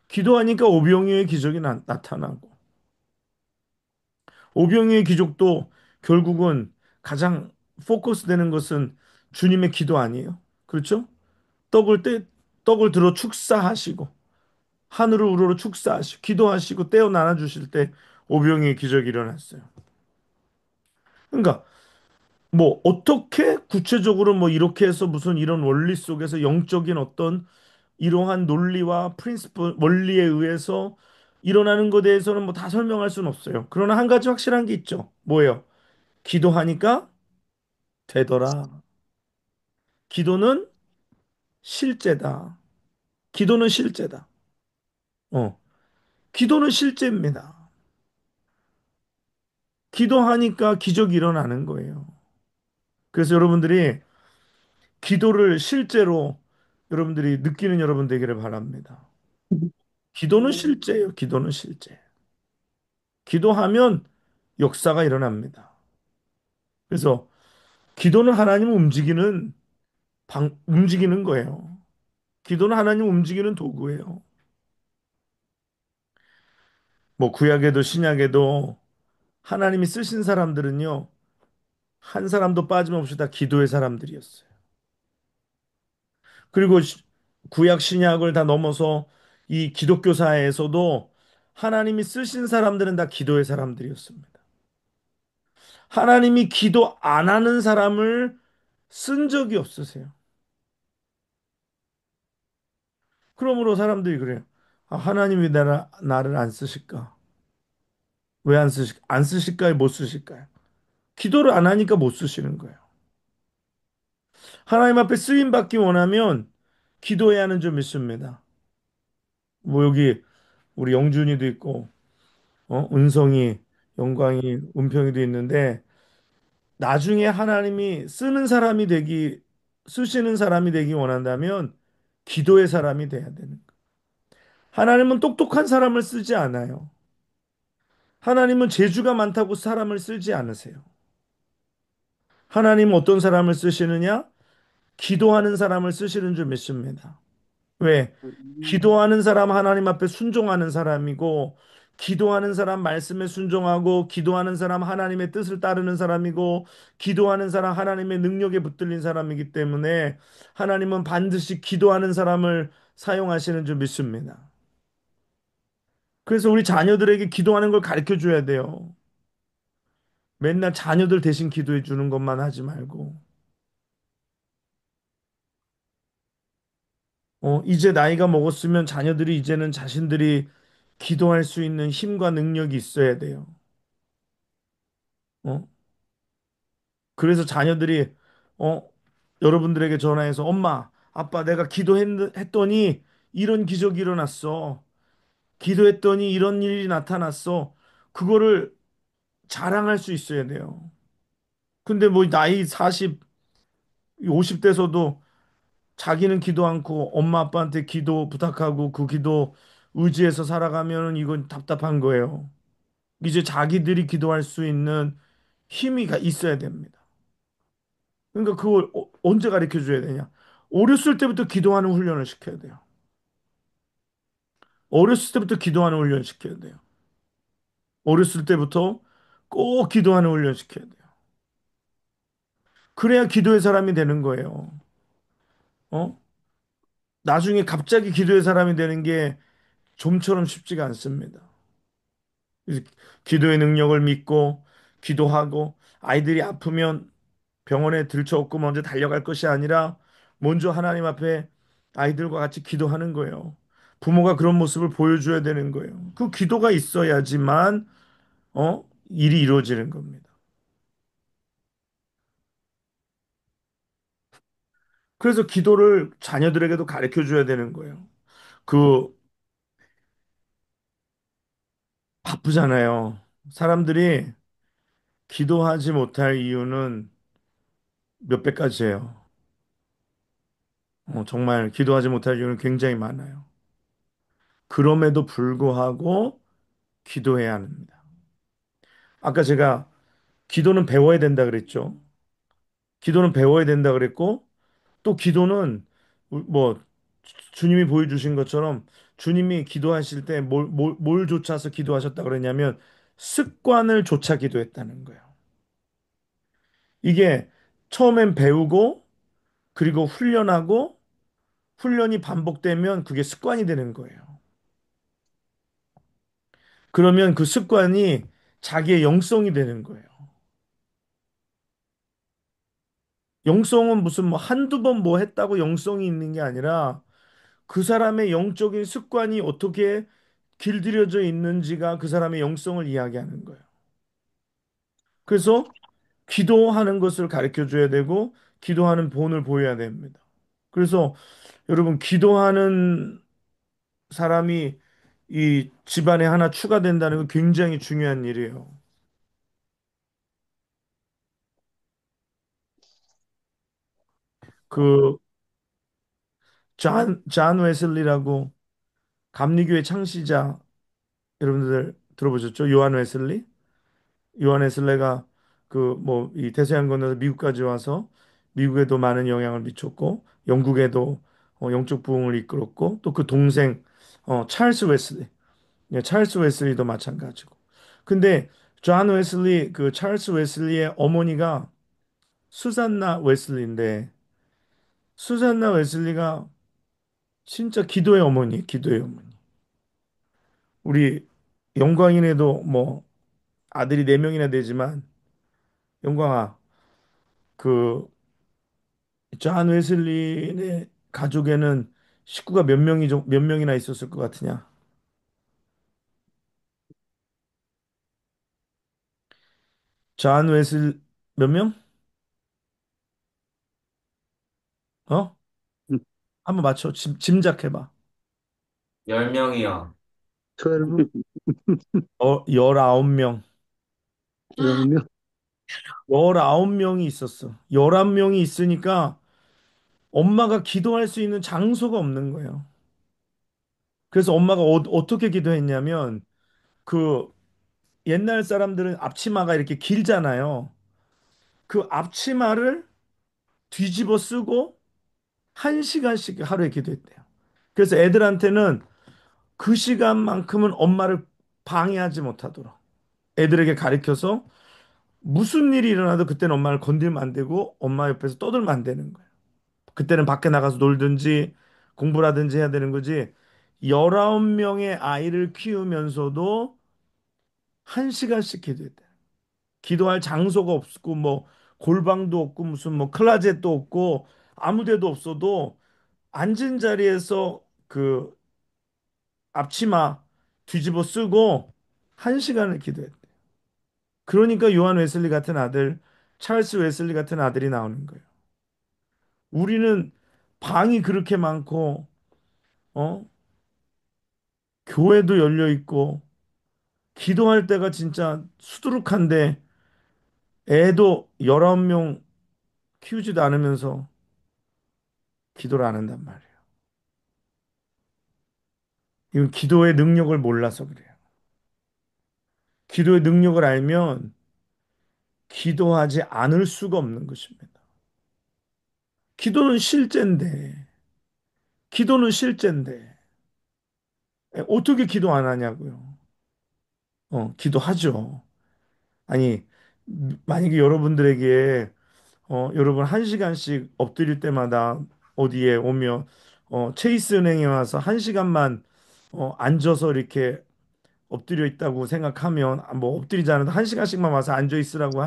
기도하니까 오병이어의 기적이 나타나고, 오병이어의 기적도 결국은 가장 포커스 되는 것은 주님의 기도 아니에요. 그렇죠? 떡을 떼, 떡을 들어 축사하시고, 하늘을 우러러 축사하시고, 기도하시고, 떼어 나눠주실 때 오병이의 기적이 일어났어요. 그러니까, 뭐, 어떻게 구체적으로 뭐, 이렇게 해서 무슨 이런 원리 속에서 영적인 어떤 이러한 논리와 프린시플, 원리에 의해서 일어나는 것에 대해서는 뭐 다 설명할 수는 없어요. 그러나 한 가지 확실한 게 있죠. 뭐예요? 기도하니까 되더라. 기도는 실제다. 기도는 실제다. 어, 기도는 실제입니다. 기도하니까 기적이 일어나는 거예요. 그래서 여러분들이 기도를 실제로 여러분들이 느끼는 여러분 되기를 바랍니다. 기도는 실제예요. 기도는 실제. 기도하면 역사가 일어납니다. 그래서 기도는 하나님을 움직이는 거예요. 기도는 하나님 움직이는 도구예요. 뭐 구약에도 신약에도 하나님이 쓰신 사람들은요, 한 사람도 빠짐없이 다 기도의 사람들이었어요. 그리고 구약 신약을 다 넘어서 이 기독교 사회에서도 하나님이 쓰신 사람들은 다 기도의 사람들이었습니다. 하나님이 기도 안 하는 사람을 쓴 적이 없으세요. 그러므로 사람들이 그래요. 아, 하나님이 나를 안 쓰실까? 왜 안 쓰실까요? 못 쓰실까요? 기도를 안 하니까 못 쓰시는 거예요. 하나님 앞에 쓰임 받기 원하면 기도해야 하는 줄 믿습니다. 뭐 여기 우리 영준이도 있고, 은성이, 영광이, 은평이도 있는데, 나중에 하나님이 쓰시는 사람이 되기 원한다면 기도의 사람이 돼야 되는 거예요. 하나님은 똑똑한 사람을 쓰지 않아요. 하나님은 재주가 많다고 사람을 쓰지 않으세요. 하나님은 어떤 사람을 쓰시느냐? 기도하는 사람을 쓰시는 줄 믿습니다. 왜? 기도하는 사람 하나님 앞에 순종하는 사람이고, 기도하는 사람 말씀에 순종하고, 기도하는 사람 하나님의 뜻을 따르는 사람이고, 기도하는 사람 하나님의 능력에 붙들린 사람이기 때문에 하나님은 반드시 기도하는 사람을 사용하시는 줄 믿습니다. 그래서 우리 자녀들에게 기도하는 걸 가르쳐 줘야 돼요. 맨날 자녀들 대신 기도해 주는 것만 하지 말고, 이제 나이가 먹었으면 자녀들이 이제는 자신들이 기도할 수 있는 힘과 능력이 있어야 돼요. 어? 그래서 자녀들이, 어, 여러분들에게 전화해서 엄마, 아빠 내가 기도했더니 이런 기적이 일어났어. 기도했더니 이런 일이 나타났어. 그거를 자랑할 수 있어야 돼요. 근데 뭐 나이 40, 50대에서도 자기는 기도 않고 엄마 아빠한테 기도 부탁하고 그 기도 의지해서 살아가면은 이건 답답한 거예요. 이제 자기들이 기도할 수 있는 있어야 됩니다. 그러니까 그걸 언제 가르쳐 줘야 되냐? 어렸을 때부터 기도하는 훈련을 시켜야 돼요. 어렸을 때부터 기도하는 훈련 시켜야 돼요. 어렸을 때부터 꼭 기도하는 훈련 시켜야 돼요. 그래야 기도의 사람이 되는 거예요. 어? 나중에 갑자기 기도의 사람이 되는 게 좀처럼 쉽지가 않습니다. 그래서 기도의 능력을 믿고 기도하고 아이들이 아프면 병원에 들쳐업고 먼저 달려갈 것이 아니라 먼저 하나님 앞에 아이들과 같이 기도하는 거예요. 부모가 그런 모습을 보여줘야 되는 거예요. 그 기도가 있어야지만 일이 이루어지는 겁니다. 그래서 기도를 자녀들에게도 가르쳐 줘야 되는 거예요. 그 바쁘잖아요. 사람들이 기도하지 못할 이유는 몇백 가지예요. 정말 기도하지 못할 이유는 굉장히 많아요. 그럼에도 불구하고 기도해야 합니다. 아까 제가 기도는 배워야 된다 그랬죠. 기도는 배워야 된다 그랬고, 또 기도는 뭐 주님이 보여주신 것처럼 주님이 기도하실 때 뭘 쫓아서 기도하셨다 그랬냐면 습관을 쫓아 기도했다는 거예요. 이게 처음엔 배우고 그리고 훈련하고 훈련이 반복되면 그게 습관이 되는 거예요. 그러면 그 습관이 자기의 영성이 되는 거예요. 영성은 무슨 뭐 한두 번 뭐 했다고 영성이 있는 게 아니라 그 사람의 영적인 습관이 어떻게 길들여져 있는지가 그 사람의 영성을 이야기하는 거예요. 그래서 기도하는 것을 가르쳐 줘야 되고 기도하는 본을 보여야 됩니다. 그래서 여러분 기도하는 사람이 이 집안에 하나 추가된다는 건 굉장히 중요한 일이에요. 그 존 웨슬리라고 감리교의 창시자 여러분들 들어보셨죠? 요한 웨슬리? 요한 웨슬레가 그 뭐 이 대서양 건너서 미국까지 와서 미국에도 많은 영향을 미쳤고 영국에도 영적 부흥을 이끌었고 또 그 동생 찰스 웨슬리, 예, 찰스 웨슬리도 마찬가지고. 근데 존 웨슬리 그 찰스 웨슬리의 어머니가 수산나 웨슬리인데 수산나 웨슬리가 진짜 기도의 어머니, 기도의 어머니. 우리 영광인에도 뭐 아들이 네 명이나 되지만 영광아 그 존 웨슬리의 가족에는 식구가 몇 명이나 있었을 것 같으냐? 존 웨슬 몇 명? 어? 한번 맞춰. 짐작해봐. 10명이요. 12? 19명. 10명? 19명이 있었어. 11명이 있으니까 엄마가 기도할 수 있는 장소가 없는 거예요. 그래서 엄마가 어떻게 기도했냐면 그 옛날 사람들은 앞치마가 이렇게 길잖아요. 그 앞치마를 뒤집어 쓰고 1시간씩 하루에 기도했대요. 그래서 애들한테는 그 시간만큼은 엄마를 방해하지 못하도록 애들에게 가르쳐서 무슨 일이 일어나도 그때는 엄마를 건들면 안 되고 엄마 옆에서 떠들면 안 되는 거예요. 그때는 밖에 나가서 놀든지 공부라든지 해야 되는 거지. 19명의 아이를 키우면서도 1시간씩 기도했대. 기도할 장소가 없고 뭐 골방도 없고 무슨 뭐 클라젯도 없고 아무 데도 없어도 앉은 자리에서 그 앞치마 뒤집어 쓰고 1시간을 기도했대. 그러니까 요한 웨슬리 같은 아들, 찰스 웨슬리 같은 아들이 나오는 거예요. 우리는 방이 그렇게 많고, 어? 교회도 열려 있고, 기도할 때가 진짜 수두룩한데, 애도 19명 키우지도 않으면서 기도를 안 한단 말이에요. 이건 기도의 능력을 몰라서 그래요. 기도의 능력을 알면 기도하지 않을 수가 없는 것입니다. 기도는 실제인데, 기도는 실제인데, 어떻게 기도 안 하냐고요. 기도하죠. 아니, 만약에 여러분들에게, 여러분 1시간씩 엎드릴 때마다 어디에 오면, 체이스 은행에 와서 1시간만, 앉아서 이렇게 엎드려 있다고 생각하면, 뭐 엎드리지 않아도 1시간씩만 와서 앉아 있으라고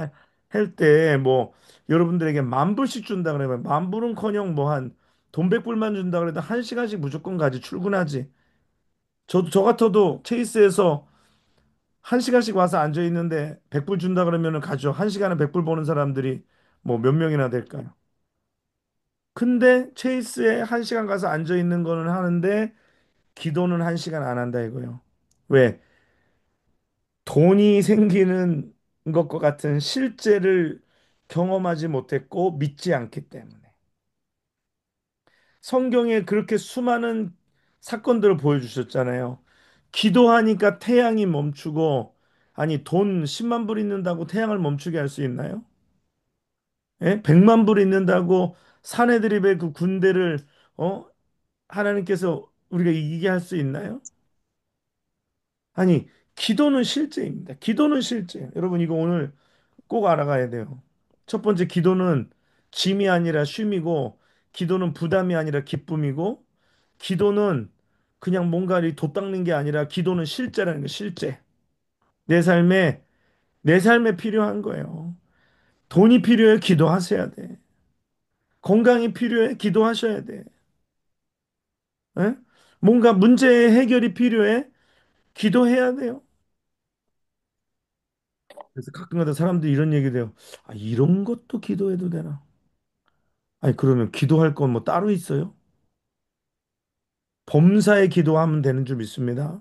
할 때, 뭐, 여러분들에게 10,000불씩 준다 그러면, 10,000불은커녕 뭐 돈 100불만 준다 그래도 1시간씩 무조건 가지, 출근하지. 저 같아도 체이스에서 1시간씩 와서 앉아 있는데 100불 준다 그러면은 가죠. 1시간에 100불 버는 사람들이 뭐 몇 명이나 될까요? 근데 체이스에 1시간 가서 앉아 있는 거는 하는데 기도는 1시간 안 한다 이거요. 왜? 돈이 생기는 것과 같은 실제를 경험하지 못했고 믿지 않기 때문에. 성경에 그렇게 수많은 사건들을 보여주셨잖아요. 기도하니까 태양이 멈추고, 아니, 돈 10만 불 있는다고 태양을 멈추게 할 수 있나요? 예? 100만 불 있는다고 사내들입의 그 군대를, 어? 하나님께서 우리가 이기게 할 수 있나요? 아니, 기도는 실제입니다. 기도는 실제. 여러분, 이거 오늘 꼭 알아가야 돼요. 첫 번째, 기도는 짐이 아니라 쉼이고, 기도는 부담이 아니라 기쁨이고, 기도는 그냥 뭔가 돛 닦는 게 아니라 기도는 실제라는 거, 실제. 내 삶에, 내 삶에 필요한 거예요. 돈이 필요해, 기도하셔야 돼. 건강이 필요해, 기도하셔야 돼. 예? 뭔가 문제 해결이 필요해, 기도해야 돼요. 그래서 가끔가다 사람들이 이런 얘기도 해요. 아, 이런 것도 기도해도 되나? 아니, 그러면 기도할 건 뭐 따로 있어요? 범사에 기도하면 되는 줄 믿습니다.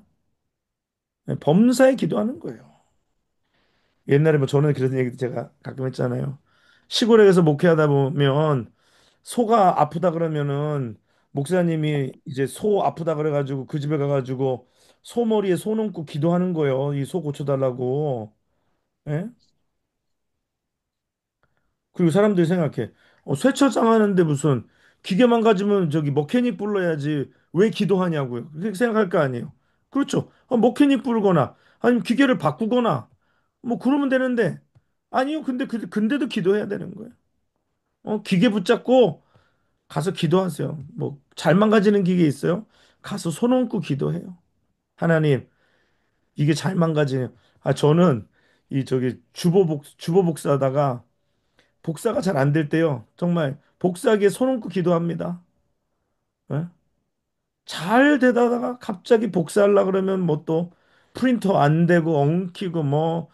네, 범사에 기도하는 거예요. 옛날에 뭐 저는 그런 얘기도 제가 가끔 했잖아요. 시골에 가서 목회하다 보면 소가 아프다 그러면은 목사님이 이제 소 아프다 그래가지고 그 집에 가가지고 소 머리에 손 얹고 기도하는 거예요. 이 소 고쳐달라고. 예? 그리고 사람들이 생각해. 쇠철장 하는데 무슨 기계만 가지면 저기 머케닉 불러야지 왜 기도하냐고요. 그렇게 생각할 거 아니에요. 그렇죠. 머케닉 부르거나 아니면 기계를 바꾸거나 뭐 그러면 되는데 아니요. 근데도 기도해야 되는 거예요. 기계 붙잡고 가서 기도하세요. 뭐 잘 망가지는 기계 있어요? 가서 손 얹고 기도해요. 하나님, 이게 잘 망가지네요. 아, 저는 이 저기 주보 복사하다가 복사가 잘 안 될 때요. 정말 복사기에 손 얹고 기도합니다. 예? 잘 되다가 갑자기 복사하려 그러면 뭐 또 프린터 안 되고 엉키고 뭐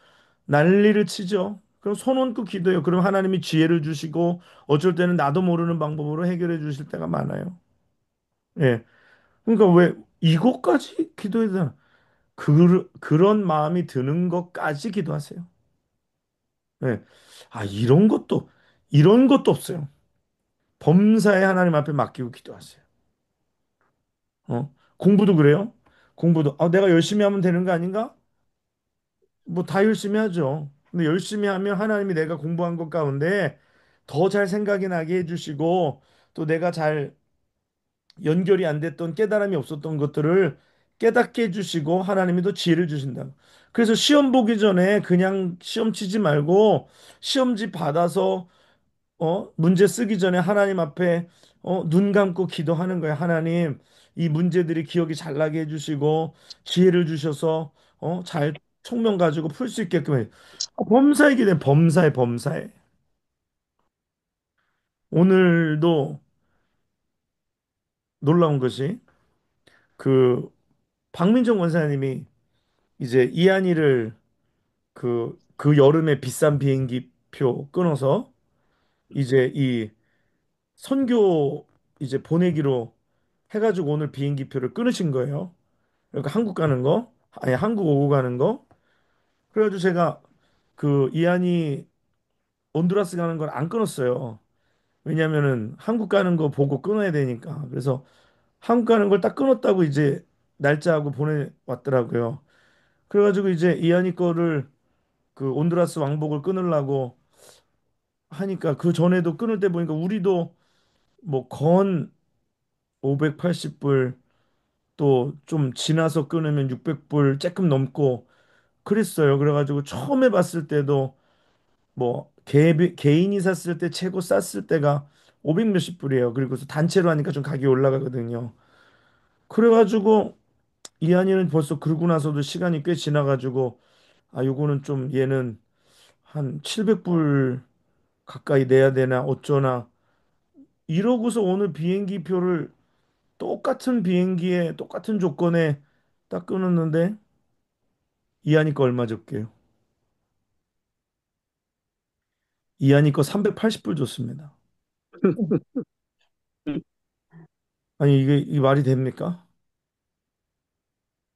난리를 치죠. 그럼 손 얹고 기도해요. 그럼 하나님이 지혜를 주시고 어쩔 때는 나도 모르는 방법으로 해결해 주실 때가 많아요. 예. 그러니까 왜 이것까지 기도해야 되나? 그런 마음이 드는 것까지 기도하세요. 예. 아, 이런 것도 없어요. 범사에 하나님 앞에 맡기고 기도하세요. 공부도 그래요. 공부도 내가 열심히 하면 되는 거 아닌가? 뭐 다 열심히 하죠. 근데 열심히 하면 하나님이 내가 공부한 것 가운데 더 잘 생각이 나게 해주시고 또 내가 잘 연결이 안 됐던 깨달음이 없었던 것들을 깨닫게 해주시고 하나님이 또 지혜를 주신다. 그래서 시험 보기 전에 그냥 시험 치지 말고 시험지 받아서 문제 쓰기 전에 하나님 앞에 눈 감고 기도하는 거예요. 하나님, 이 문제들이 기억이 잘 나게 해주시고 지혜를 주셔서 잘 총명 가지고 풀 수 있게끔 해. 범사의 기도해. 범사에 범사에. 오늘도 놀라운 것이 그 박민정 원사님이 이제 이한이를 그 여름에 비싼 비행기 표 끊어서 이제 이 선교 이제 보내기로 해가지고 오늘 비행기 표를 끊으신 거예요. 그러니까 한국 가는 거, 아니 한국 오고 가는 거. 그래가지고 제가 그 이한이 온두라스 가는 걸 안 끊었어요. 왜냐면은 한국 가는 거 보고 끊어야 되니까. 그래서 한국 가는 걸 딱 끊었다고 이제 날짜하고 보내왔더라고요. 그래가지고 이제 이한이 거를 그 온두라스 왕복을 끊으려고 하니까 그 전에도 끊을 때 보니까 우리도 뭐 건 580불 또 좀 지나서 끊으면 600불 조금 넘고 그랬어요. 그래가지고 처음에 봤을 때도 뭐 개인이 샀을 때 최고 쌌을 때가 500 몇십 불이에요. 그리고서 단체로 하니까 좀 가격이 올라가거든요. 그래가지고 이한이는 벌써 그러고 나서도 시간이 꽤 지나가지고 아 요거는 좀 얘는 한 700불 가까이 내야 되나 어쩌나 이러고서 오늘 비행기 표를 똑같은 비행기에 똑같은 조건에 딱 끊었는데 이하니 거 얼마 줬게요? 이하니 거 380불 줬습니다. 아니 이게 말이 됩니까?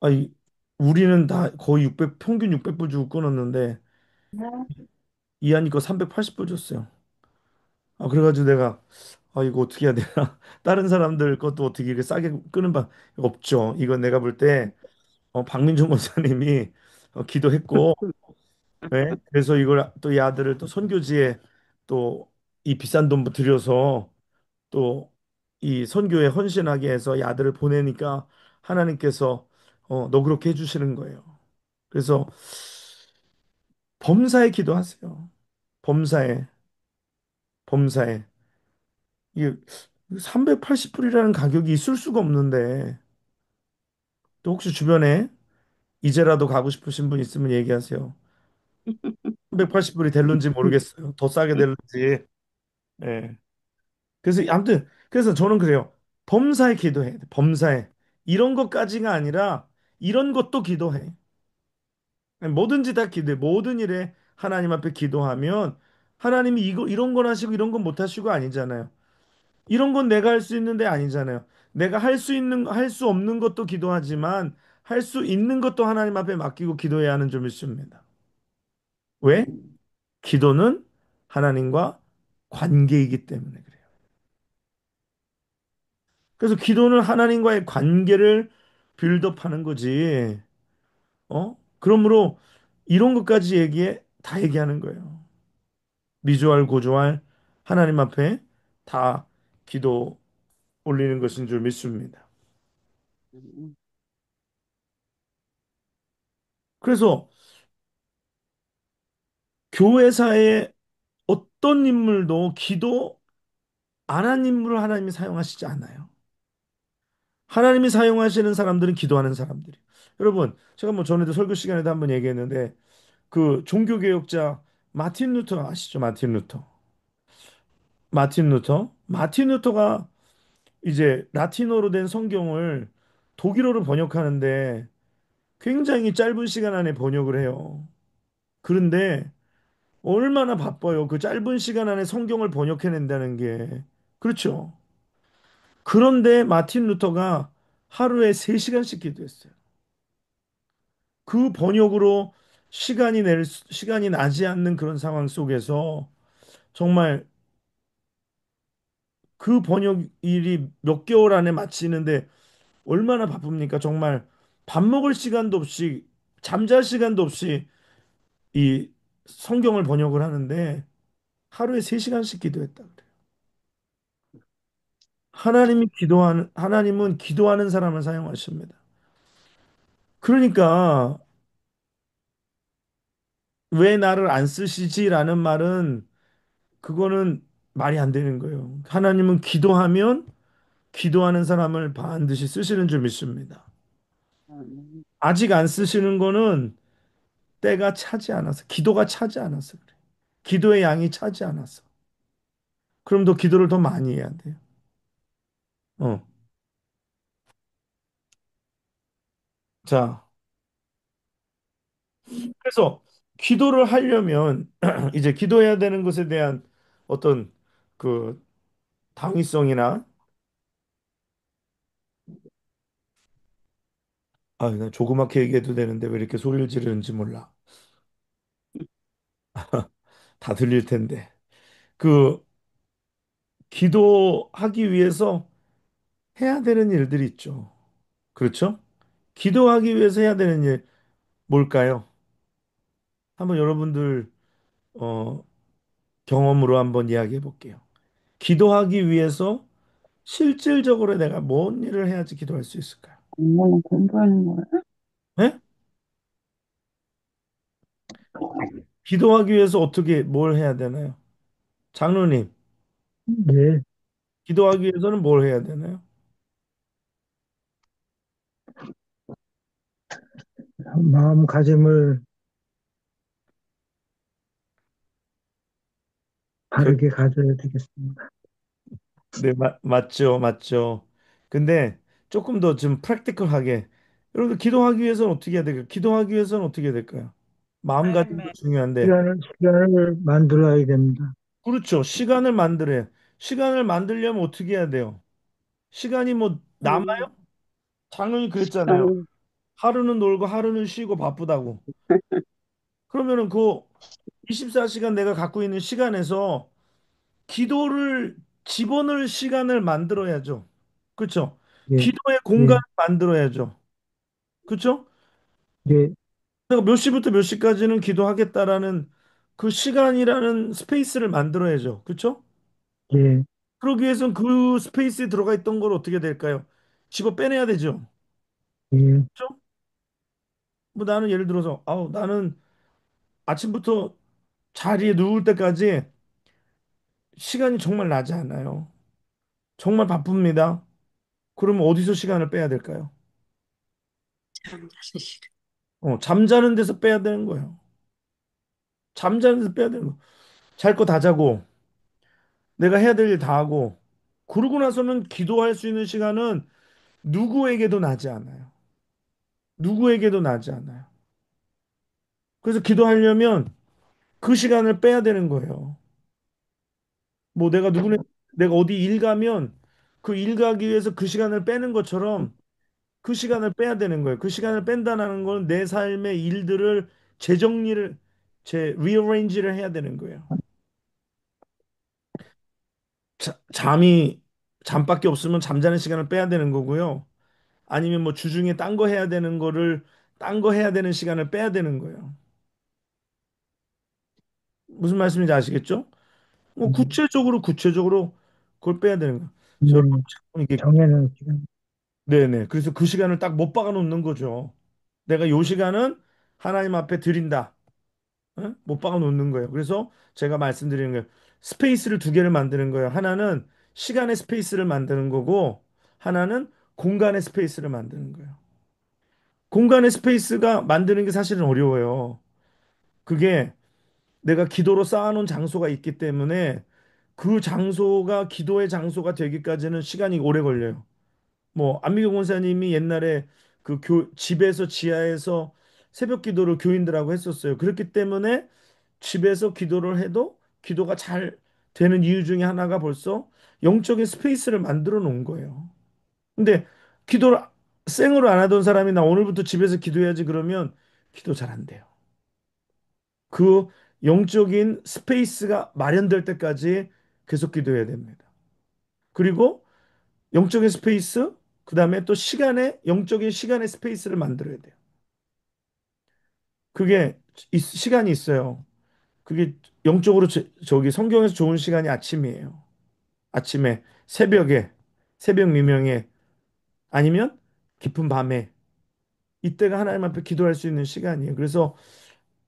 아니 우리는 다 거의 600 평균 600불 주고 끊었는데 이하니 거 380불 줬어요. 아 그래가지고 내가 아 이거 어떻게 해야 되나? 다른 사람들 것도 어떻게 이렇게 싸게 끄는 방 없죠. 이건 내가 볼 때 박민준 목사님이 기도했고 네? 그래서 이걸 또 이 아들을 또 선교지에 또 이 비싼 돈 들여서 또 이 선교에 헌신하게 해서 이 아들을 보내니까 하나님께서 너 그렇게 해주시는 거예요. 그래서 범사에 기도하세요. 범사에 범사에 이게 380불이라는 가격이 있을 수가 없는데 또 혹시 주변에 이제라도 가고 싶으신 분 있으면 얘기하세요. 380불이 될런지 모르겠어요. 더 싸게 될런지. 예. 그래서 아무튼 그래서 저는 그래요. 범사에 기도해. 범사에. 이런 것까지가 아니라 이런 것도 기도해. 뭐든지 다 기도해. 모든 일에 하나님 앞에 기도하면 하나님이 이거 이런 건 하시고 이런 건 못 하시고 아니잖아요. 이런 건 내가 할 수 있는데 아니잖아요. 내가 할 수 있는 할 수 없는 것도 기도하지만 할 수 있는 것도 하나님 앞에 맡기고 기도해야 하는 점이 있습니다. 왜? 기도는 하나님과 관계이기 때문에 그래요. 그래서 기도는 하나님과의 관계를 빌드업하는 거지. 그러므로 이런 것까지 얘기해 다 얘기하는 거예요. 미주알 고주알 하나님 앞에 다 기도 올리는 것인 줄 믿습니다. 그래서 교회사의 어떤 인물도 기도 안 한 인물을 하나님이 사용하시지 않아요. 하나님이 사용하시는 사람들은 기도하는 사람들이. 여러분, 제가 뭐 전에도 설교 시간에도 한번 얘기했는데 그 종교개혁자 마틴 루터 아시죠? 마틴 루터. 마틴 루터. 마틴 루터가 이제 라틴어로 된 성경을 독일어로 번역하는데 굉장히 짧은 시간 안에 번역을 해요. 그런데 얼마나 바빠요. 그 짧은 시간 안에 성경을 번역해낸다는 게. 그렇죠. 그런데 마틴 루터가 하루에 3시간씩 기도했어요. 그 번역으로 시간이 나지 않는 그런 상황 속에서 정말 그 번역 일이 몇 개월 안에 마치는데 얼마나 바쁩니까? 정말 밥 먹을 시간도 없이 잠잘 시간도 없이 이 성경을 번역을 하는데 하루에 3시간씩 기도했다 그래요. 하나님은 기도하는 사람을 사용하십니다. 그러니까 왜 나를 안 쓰시지라는 말은 그거는 말이 안 되는 거예요. 하나님은 기도하는 사람을 반드시 쓰시는 줄 믿습니다. 아멘. 아직 안 쓰시는 거는 때가 차지 않아서, 기도가 차지 않아서 그래. 기도의 양이 차지 않아서. 그럼 더 기도를 더 많이 해야 돼요. 어. 자, 그래서 기도를 하려면 이제 기도해야 되는 것에 대한 어떤 그 당위성이나 아, 나 조그맣게 얘기해도 되는데 왜 이렇게 소리를 지르는지 몰라. 다 들릴 텐데. 그 기도하기 위해서 해야 되는 일들이 있죠. 그렇죠? 기도하기 위해서 해야 되는 일 뭘까요? 한번 여러분들 어, 경험으로 한번 이야기해 볼게요. 기도하기 위해서 실질적으로 내가 뭔 일을 해야지 기도할 수 있을까요? 공부는 공부하는 거야? 네? 기도하기 위해서 어떻게 뭘 해야 되나요? 장로님, 네, 기도하기 위해서는 뭘 해야 되나요? 마음가짐을 그, 바르게 가져야 되겠습니다. 네, 맞죠, 맞죠. 근데 조금 더 좀 프랙티컬하게 여러분들 기도하기 위해서는 어떻게 해야 될까요? 기도하기 위해서는 어떻게 해야 될까요? 마음가짐도 중요한데 시간을 만들어야 됩니다. 그렇죠. 시간을 만들어야. 시간을 만들려면 어떻게 해야 돼요? 시간이 뭐 남아요? 음, 당연히 그랬잖아요. 음, 하루는 놀고 하루는 쉬고 바쁘다고. 그러면은 그 24시간 내가 갖고 있는 시간에서 기도를 집어넣을 시간을 만들어야죠. 그렇죠? 예, 기도의 공간을 예, 만들어야죠. 그렇죠? 예, 내가 몇 시부터 몇 시까지는 기도하겠다라는 그 시간이라는 스페이스를 만들어야죠. 그렇죠? 예, 그러기 위해서는 그 스페이스에 들어가 있던 걸 어떻게 될까요? 집어 빼내야 되죠. 예, 그렇죠? 뭐 나는 예를 들어서 아우 나는 아침부터 자리에 누울 때까지 시간이 정말 나지 않아요. 정말 바쁩니다. 그러면 어디서 시간을 빼야 될까요? 잠자는 데서 빼야 되는 거예요. 잠자는 데서 빼야 되는 거. 잘 거 다 자고 내가 해야 될 일 다 하고 그러고 나서는 기도할 수 있는 시간은 누구에게도 나지 않아요. 누구에게도 나지 않아요. 그래서 기도하려면 그 시간을 빼야 되는 거예요. 뭐 내가 어디 일 가면 그 일 가기 위해서 그 시간을 빼는 것처럼 그 시간을 빼야 되는 거예요. 그 시간을 뺀다는 건 내 삶의 일들을 재정리를 리어레인지를 해야 되는 거예요. 잠이 잠밖에 없으면 잠자는 시간을 빼야 되는 거고요. 아니면 뭐 주중에 딴 거 해야 되는 거를 딴 거 해야 되는 시간을 빼야 되는 거예요. 무슨 말씀인지 아시겠죠? 뭐 구체적으로 그걸 빼야 되는 거예요. 네, 저 이게 정해놓은 시간. 네네. 그래서 그 시간을 딱 못 박아 놓는 거죠. 내가 요 시간은 하나님 앞에 드린다. 어? 못 박아 놓는 거예요. 그래서 제가 말씀드리는 거예요. 스페이스를 두 개를 만드는 거예요. 하나는 시간의 스페이스를 만드는 거고, 하나는 공간의 스페이스를 만드는 거예요. 공간의 스페이스가 만드는 게 사실은 어려워요. 그게 내가 기도로 쌓아놓은 장소가 있기 때문에 그 장소가 기도의 장소가 되기까지는 시간이 오래 걸려요. 뭐 안미경 권사님이 옛날에 집에서 지하에서 새벽 기도를 교인들하고 했었어요. 그렇기 때문에 집에서 기도를 해도 기도가 잘 되는 이유 중에 하나가 벌써 영적인 스페이스를 만들어 놓은 거예요. 근데 기도를 생으로 안 하던 사람이 나 오늘부터 집에서 기도해야지 그러면 기도 잘 안 돼요. 그 영적인 스페이스가 마련될 때까지 계속 기도해야 됩니다. 그리고 영적인 스페이스, 그다음에 또 영적인 시간의 스페이스를 만들어야 돼요. 그게 시간이 있어요. 그게 영적으로 저기 성경에서 좋은 시간이 아침이에요. 아침에 새벽 미명에 아니면 깊은 밤에 이때가 하나님 앞에 기도할 수 있는 시간이에요. 그래서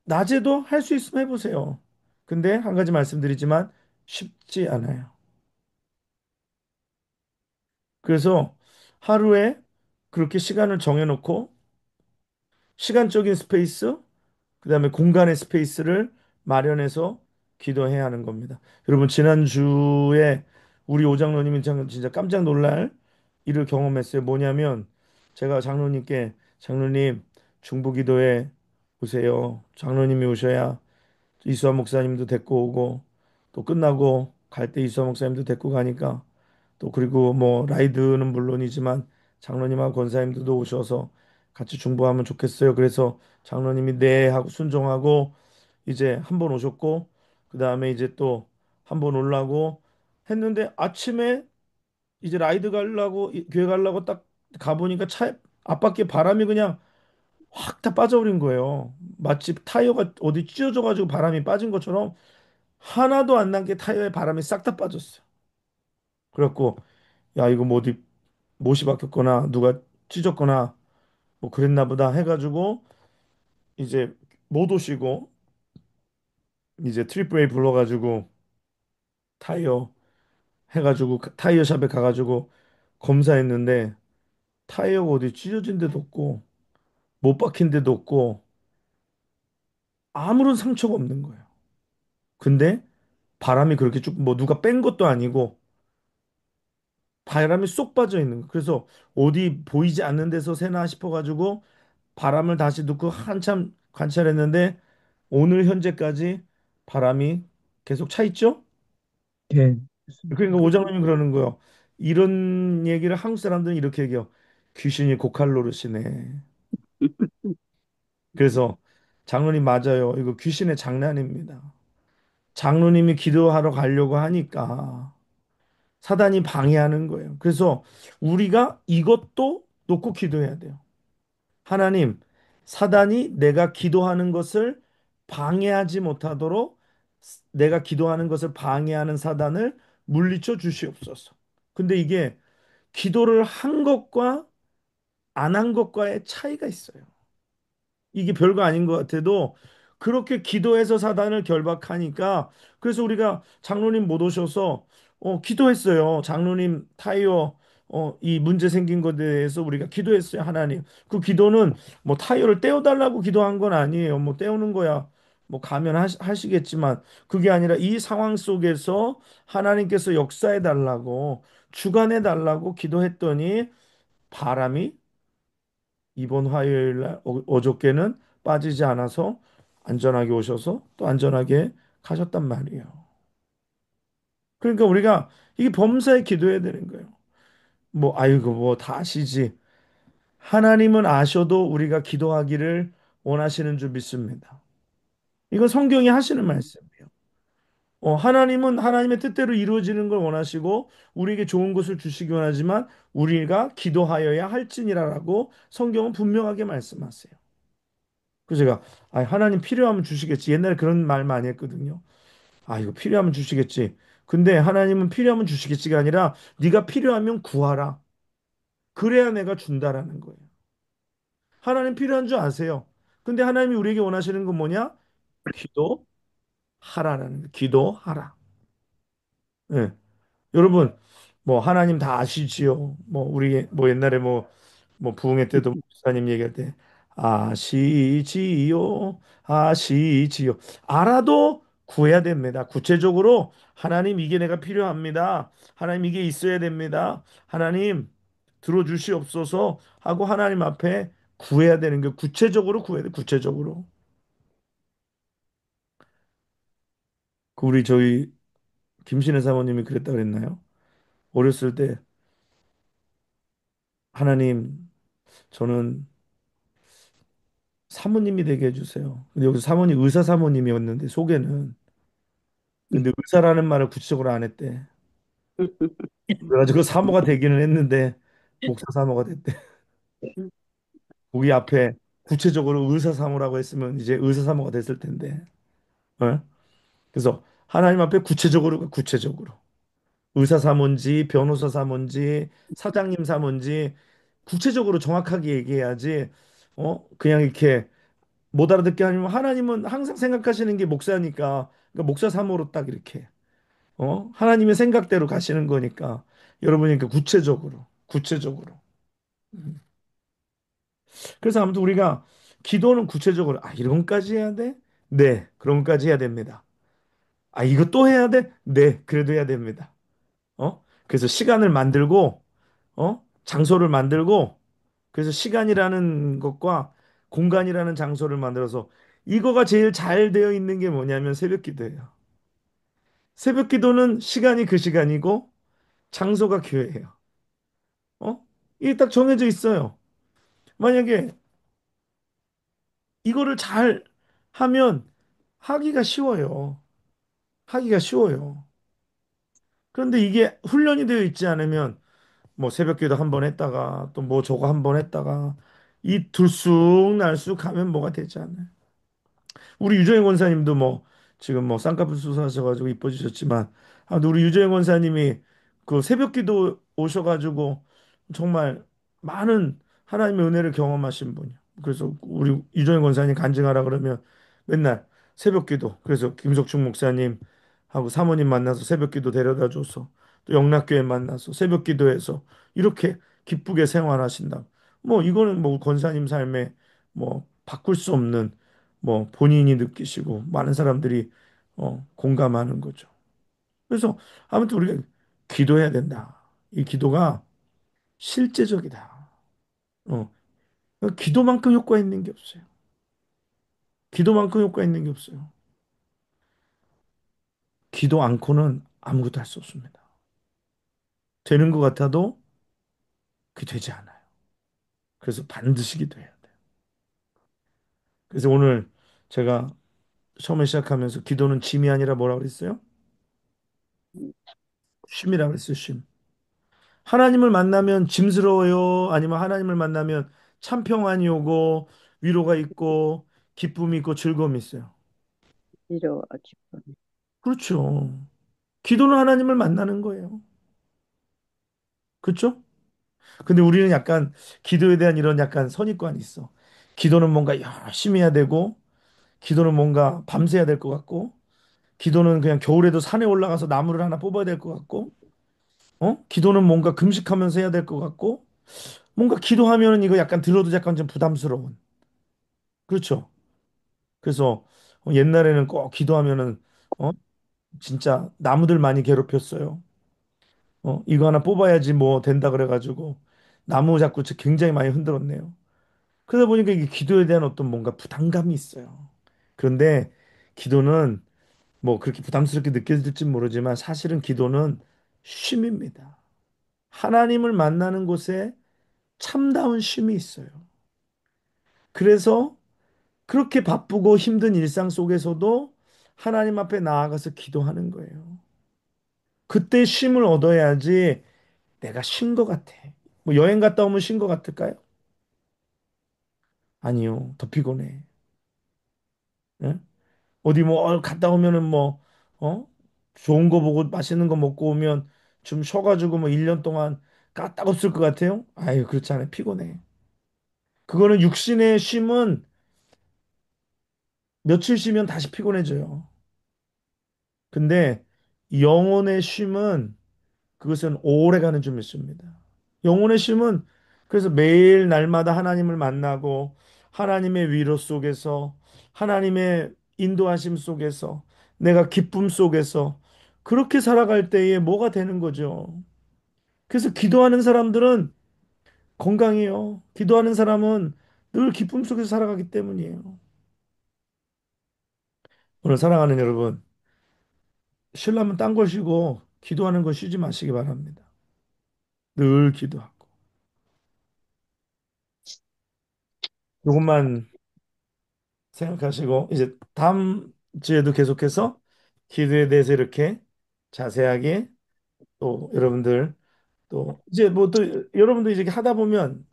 낮에도 할 수 있으면 해보세요. 근데 한 가지 말씀드리지만 쉽지 않아요. 그래서 하루에 그렇게 시간을 정해놓고 시간적인 스페이스, 그다음에 공간의 스페이스를 마련해서 기도해야 하는 겁니다. 여러분 지난주에 우리 오장로님이 진짜 깜짝 놀랄 일을 경험했어요. 뭐냐면 제가 장로님께 장로님 중보기도에 오세요. 장로님이 오셔야 이수환 목사님도 데리고 오고 또 끝나고 갈 때 이수환 목사님도 데리고 가니까 또 그리고 뭐 라이드는 물론이지만 장로님하고 권사님들도 오셔서 같이 중보하면 좋겠어요. 그래서 장로님이 네 하고 순종하고 이제 한 번 오셨고 그다음에 이제 또 한 번 올라고 했는데 아침에 이제 라이드 가려고 교회 가려고 딱 가보니까 차 앞바퀴 바람이 그냥 확 다 빠져버린 거예요. 마치 타이어가 어디 찢어져가지고 바람이 빠진 것처럼 하나도 안 남게 타이어에 바람이 싹 다 빠졌어요. 그래갖고 야 이거 뭐 어디 못이 박혔거나 누가 찢었거나 뭐 그랬나 보다 해가지고 이제 못 오시고 이제 트리플 A 불러가지고 타이어 해가지고 타이어 샵에 가가지고 검사했는데 타이어가 어디 찢어진 데도 없고 못 박힌 데도 없고 아무런 상처가 없는 거예요. 근데 바람이 그렇게 쭉 뭐 누가 뺀 것도 아니고 바람이 쏙 빠져 있는 거. 그래서 어디 보이지 않는 데서 새나 싶어가지고 바람을 다시 넣고 한참 관찰했는데 오늘 현재까지 바람이 계속 차 있죠? 예, 그러니까 오장님이 그러는 거예요. 이런 얘기를 한국 사람들은 이렇게 얘기해요. 귀신이 고칼 노릇이네. 그래서 장로님 맞아요. 이거 귀신의 장난입니다. 장로님이 기도하러 가려고 하니까 사단이 방해하는 거예요. 그래서 우리가 이것도 놓고 기도해야 돼요. 하나님, 사단이 내가 기도하는 것을 방해하지 못하도록 내가 기도하는 것을 방해하는 사단을 물리쳐 주시옵소서. 근데 이게 기도를 한 것과 안 한 것과의 차이가 있어요. 이게 별거 아닌 것 같아도 그렇게 기도해서 사단을 결박하니까 그래서 우리가 장로님 못 오셔서 기도했어요. 장로님 타이어 이 문제 생긴 것에 대해서 우리가 기도했어요. 하나님. 그 기도는 뭐 타이어를 떼어달라고 기도한 건 아니에요. 뭐 떼우는 거야. 뭐 가면 하시겠지만 그게 아니라 이 상황 속에서 하나님께서 역사해 달라고 주관해 달라고 기도했더니 바람이 이번 화요일 날 어저께는 빠지지 않아서 안전하게 오셔서 또 안전하게 가셨단 말이에요. 그러니까 우리가 이게 범사에 기도해야 되는 거예요. 뭐 아이고 뭐 다 아시지. 하나님은 아셔도 우리가 기도하기를 원하시는 줄 믿습니다. 이건 성경이 하시는 말씀이에요. 하나님은 하나님의 뜻대로 이루어지는 걸 원하시고 우리에게 좋은 것을 주시기 원하지만 우리가 기도하여야 할지니라라고 성경은 분명하게 말씀하세요. 그래서 제가 하나님 필요하면 주시겠지. 옛날에 그런 말 많이 했거든요. 이거 필요하면 주시겠지. 근데 하나님은 필요하면 주시겠지가 아니라 네가 필요하면 구하라. 그래야 내가 준다라는 거예요. 하나님 필요한 줄 아세요. 근데 하나님이 우리에게 원하시는 건 뭐냐? 기도하라라는 거예요. 기도하라. 예. 여러분, 뭐 하나님 다 아시지요. 뭐 우리 뭐 옛날에 뭐 부흥회 때도 목사님 얘기할 때 아시지요, 아시지요. 알아도 구해야 됩니다. 구체적으로 하나님 이게 내가 필요합니다. 하나님 이게 있어야 됩니다. 하나님 들어주시옵소서 하고 하나님 앞에 구해야 되는 게 구체적으로 구해야 돼. 구체적으로. 그 우리 저희 김신혜 사모님이 그랬다 그랬나요? 어렸을 때 하나님 저는 사모님이 되게 해주세요. 근데 여기서 사모님 의사 사모님이었는데 속에는 근데 의사라는 말을 구체적으로 안 했대. 그래가지고 사모가 되기는 했는데 목사 사모가 됐대. 거기 앞에 구체적으로 의사 사모라고 했으면 이제 의사 사모가 됐을 텐데. 어? 그래서 하나님 앞에 구체적으로 구체적으로 의사 사모인지 변호사 사모인지 사장님 사모인지 구체적으로 정확하게 얘기해야지. 그냥 이렇게 못 알아듣게 하면 하나님은 항상 생각하시는 게 목사니까 그러니까 목사 사모로 딱 이렇게 하나님의 생각대로 가시는 거니까 여러분이 그 구체적으로. 구체적으로. 음. 그래서 아무튼 우리가 기도는 구체적으로 이런 것까지 해야 돼? 네, 그런 것까지 해야 됩니다. 이거 또 해야 돼? 네, 그래도 해야 됩니다. 그래서 시간을 만들고 장소를 만들고 그래서 시간이라는 것과 공간이라는 장소를 만들어서 이거가 제일 잘 되어 있는 게 뭐냐면 새벽 기도예요. 새벽 기도는 시간이 그 시간이고 장소가 교회예요. 이게 딱 정해져 있어요. 만약에 이거를 잘 하면 하기가 쉬워요. 하기가 쉬워요. 그런데 이게 훈련이 되어 있지 않으면 뭐 새벽기도 한 번 했다가 또 뭐 저거 한 번 했다가 이 들쑥날쑥 하면 뭐가 되지 않아요. 우리 유정현 권사님도 뭐 지금 뭐 쌍꺼풀 수술하셔가지고 이뻐지셨지만 우리 유정현 권사님이 그 새벽기도 오셔가지고 정말 많은 하나님의 은혜를 경험하신 분이요. 그래서 우리 유정현 권사님 간증하라 그러면 맨날 새벽기도 그래서 김석중 목사님하고 사모님 만나서 새벽기도 데려다 줘서 또 영락교회 만나서 새벽기도해서 이렇게 기쁘게 생활하신다. 뭐 이거는 뭐 권사님 삶에 뭐 바꿀 수 없는 뭐 본인이 느끼시고 많은 사람들이 공감하는 거죠. 그래서 아무튼 우리가 기도해야 된다. 이 기도가 실제적이다. 어, 기도만큼 효과 있는 게 없어요. 기도만큼 효과 있는 게 없어요. 기도 않고는 아무것도 할 수 없습니다. 되는 것 같아도 그게 되지 않아요. 그래서 반드시 기도해야 돼요. 그래서 오늘 제가 처음에 시작하면서 기도는 짐이 아니라 뭐라고 그랬어요? 쉼이라고 그랬어요, 쉼. 하나님을 만나면 짐스러워요? 아니면 하나님을 만나면 참 평안이 오고 위로가 있고 기쁨이 있고 즐거움이 있어요? 위로와 기쁨. 그렇죠. 기도는 하나님을 만나는 거예요. 그렇죠? 근데 우리는 약간 기도에 대한 이런 약간 선입관이 있어. 기도는 뭔가 열심히 해야 되고 기도는 뭔가 밤새야 될 것 같고 기도는 그냥 겨울에도 산에 올라가서 나무를 하나 뽑아야 될 것 같고 기도는 뭔가 금식하면서 해야 될 것 같고 뭔가 기도하면은 이거 약간 들어도 약간 좀 부담스러운. 그렇죠? 그래서 옛날에는 꼭 기도하면은 어 진짜 나무들 많이 괴롭혔어요. 이거 하나 뽑아야지 뭐 된다 그래가지고 나무 자꾸 굉장히 많이 흔들었네요. 그러다 보니까 이게 기도에 대한 어떤 뭔가 부담감이 있어요. 그런데 기도는 뭐 그렇게 부담스럽게 느껴질지 모르지만 사실은 기도는 쉼입니다. 하나님을 만나는 곳에 참다운 쉼이 있어요. 그래서 그렇게 바쁘고 힘든 일상 속에서도 하나님 앞에 나아가서 기도하는 거예요. 그때 쉼을 얻어야지 내가 쉰 것 같아. 뭐 여행 갔다 오면 쉰 것 같을까요? 아니요. 더 피곤해. 예? 어디 뭐 갔다 오면은 뭐 좋은 거 보고 맛있는 거 먹고 오면 좀 쉬어가지고 뭐 1년 동안 까딱없을 것 같아요? 아유, 그렇지 않아요. 피곤해. 그거는 육신의 쉼은 며칠 쉬면 다시 피곤해져요. 근데 영혼의 쉼은 그것은 오래가는 줄 믿습니다. 영혼의 쉼은 그래서 매일 날마다 하나님을 만나고 하나님의 위로 속에서 하나님의 인도하심 속에서 내가 기쁨 속에서 그렇게 살아갈 때에 뭐가 되는 거죠. 그래서 기도하는 사람들은 건강해요. 기도하는 사람은 늘 기쁨 속에서 살아가기 때문이에요. 오늘 사랑하는 여러분, 쉬려면 딴 걸 쉬고 기도하는 거 쉬지 마시기 바랍니다. 늘 기도하고. 조금만 생각하시고 이제 다음 주에도 계속해서 기도에 대해서 이렇게 자세하게 또 여러분들 또 이제 뭐 또 여러분들 이제 하다 보면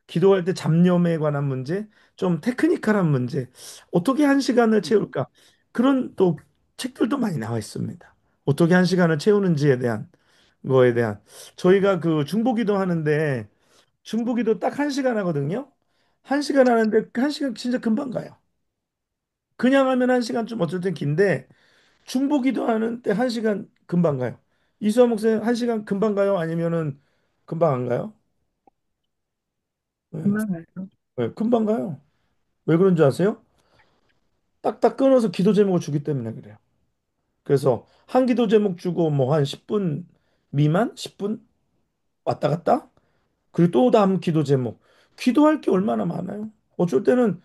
기도할 때 잡념에 관한 문제, 좀 테크니컬한 문제, 어떻게 한 시간을 채울까? 그런 또 책들도 많이 나와 있습니다. 어떻게 한 시간을 채우는지에 대한 거에 대한 저희가 그 중보기도 하는데 중보기도 딱 한 시간 하거든요. 한 시간 하는데 그 한 시간 진짜 금방 가요. 그냥 하면 한 시간 좀 어쩔 땐 긴데 중보기도 하는 때 한 시간 금방 가요. 이수아 목사님 한 시간 금방 가요? 아니면은 금방 안 가요? 네, 금방 가요. 네, 금방 가요. 왜 그런 줄 아세요? 딱딱 끊어서 기도 제목을 주기 때문에 그래요. 그래서 한 기도 제목 주고 뭐 한 10분 미만? 10분 왔다 갔다? 그리고 또 다음 기도 제목. 기도할 게 얼마나 많아요. 어쩔 때는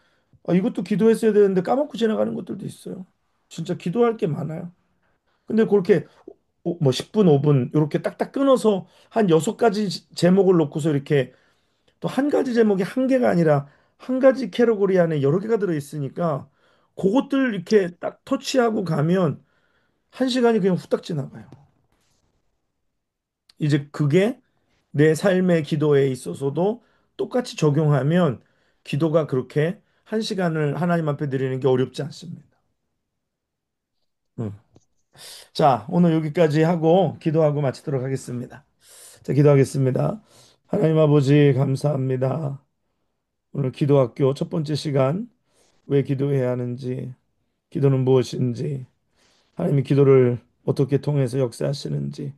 이것도 기도했어야 되는데 까먹고 지나가는 것들도 있어요. 진짜 기도할 게 많아요. 근데 그렇게 뭐 10분, 5분 이렇게 딱딱 끊어서 한 6가지 제목을 놓고서 이렇게 또 한 가지 제목이 한 개가 아니라 한 가지 캐러고리 안에 여러 개가 들어 있으니까 그것들 이렇게 딱 터치하고 가면 한 시간이 그냥 후딱 지나가요. 이제 그게 내 삶의 기도에 있어서도 똑같이 적용하면 기도가 그렇게 한 시간을 하나님 앞에 드리는 게 어렵지 않습니다. 음. 자, 오늘 여기까지 하고 기도하고 마치도록 하겠습니다. 자, 기도하겠습니다. 하나님 아버지 감사합니다. 오늘 기도학교 첫 번째 시간 왜 기도해야 하는지, 기도는 무엇인지, 하나님이 기도를 어떻게 통해서 역사하시는지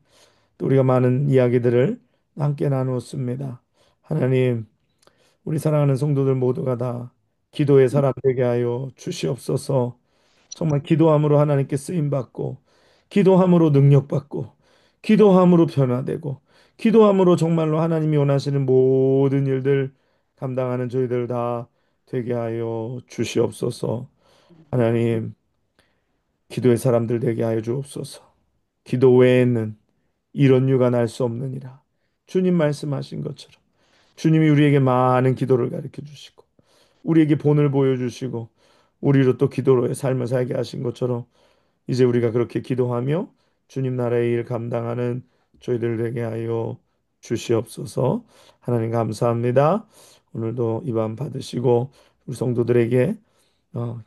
또 우리가 많은 이야기들을 함께 나누었습니다. 하나님, 우리 사랑하는 성도들 모두가 다 기도의 사람 되게 하여 주시옵소서. 정말 기도함으로 하나님께 쓰임 받고, 기도함으로 능력 받고, 기도함으로 변화되고, 기도함으로 정말로 하나님이 원하시는 모든 일들 감당하는 저희들 다 되게 하여 주시옵소서. 하나님, 기도의 사람들 되게 하여 주옵소서. 기도 외에는 이런 유가 날 수 없느니라. 주님 말씀하신 것처럼 주님이 우리에게 많은 기도를 가르쳐 주시고 우리에게 본을 보여주시고 우리로 또 기도로의 삶을 살게 하신 것처럼 이제 우리가 그렇게 기도하며 주님 나라의 일 감당하는 저희들 되게 하여 주시옵소서. 하나님 감사합니다. 오늘도 이 밤 받으시고 우리 성도들에게 어,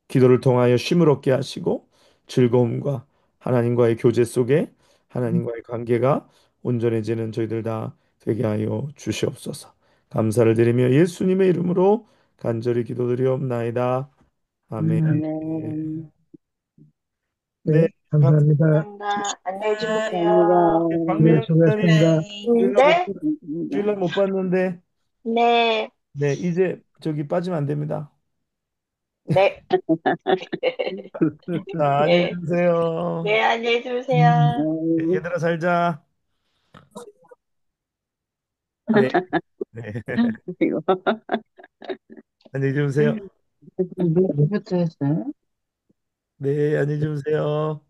기도를 통하여 쉼을 얻게 하시고 즐거움과 하나님과의 교제 속에 하나님과의 관계가 온전해지는 저희들 다 되게 하여 주시옵소서. 감사를 드리며 예수님의 이름으로 간절히 기도드리옵나이다. 아멘. 아멘. 네, 네, 감사합니다. 감사합니다. 안녕히 주무세요. 네, 박민영 감사합니다. 집사님 수고하셨습니다. 네? 주일날 못 봤는데 네, 네, 이제 저기 빠지면 안 됩니다. 네, 자, 안녕히 네, 주무세요. 네, 안녕히 주무세요. 얘들아 살자. 네, 네. 이거. 안녕히 주무세요. 누구부터 했어요? 네, 안녕히 주무세요.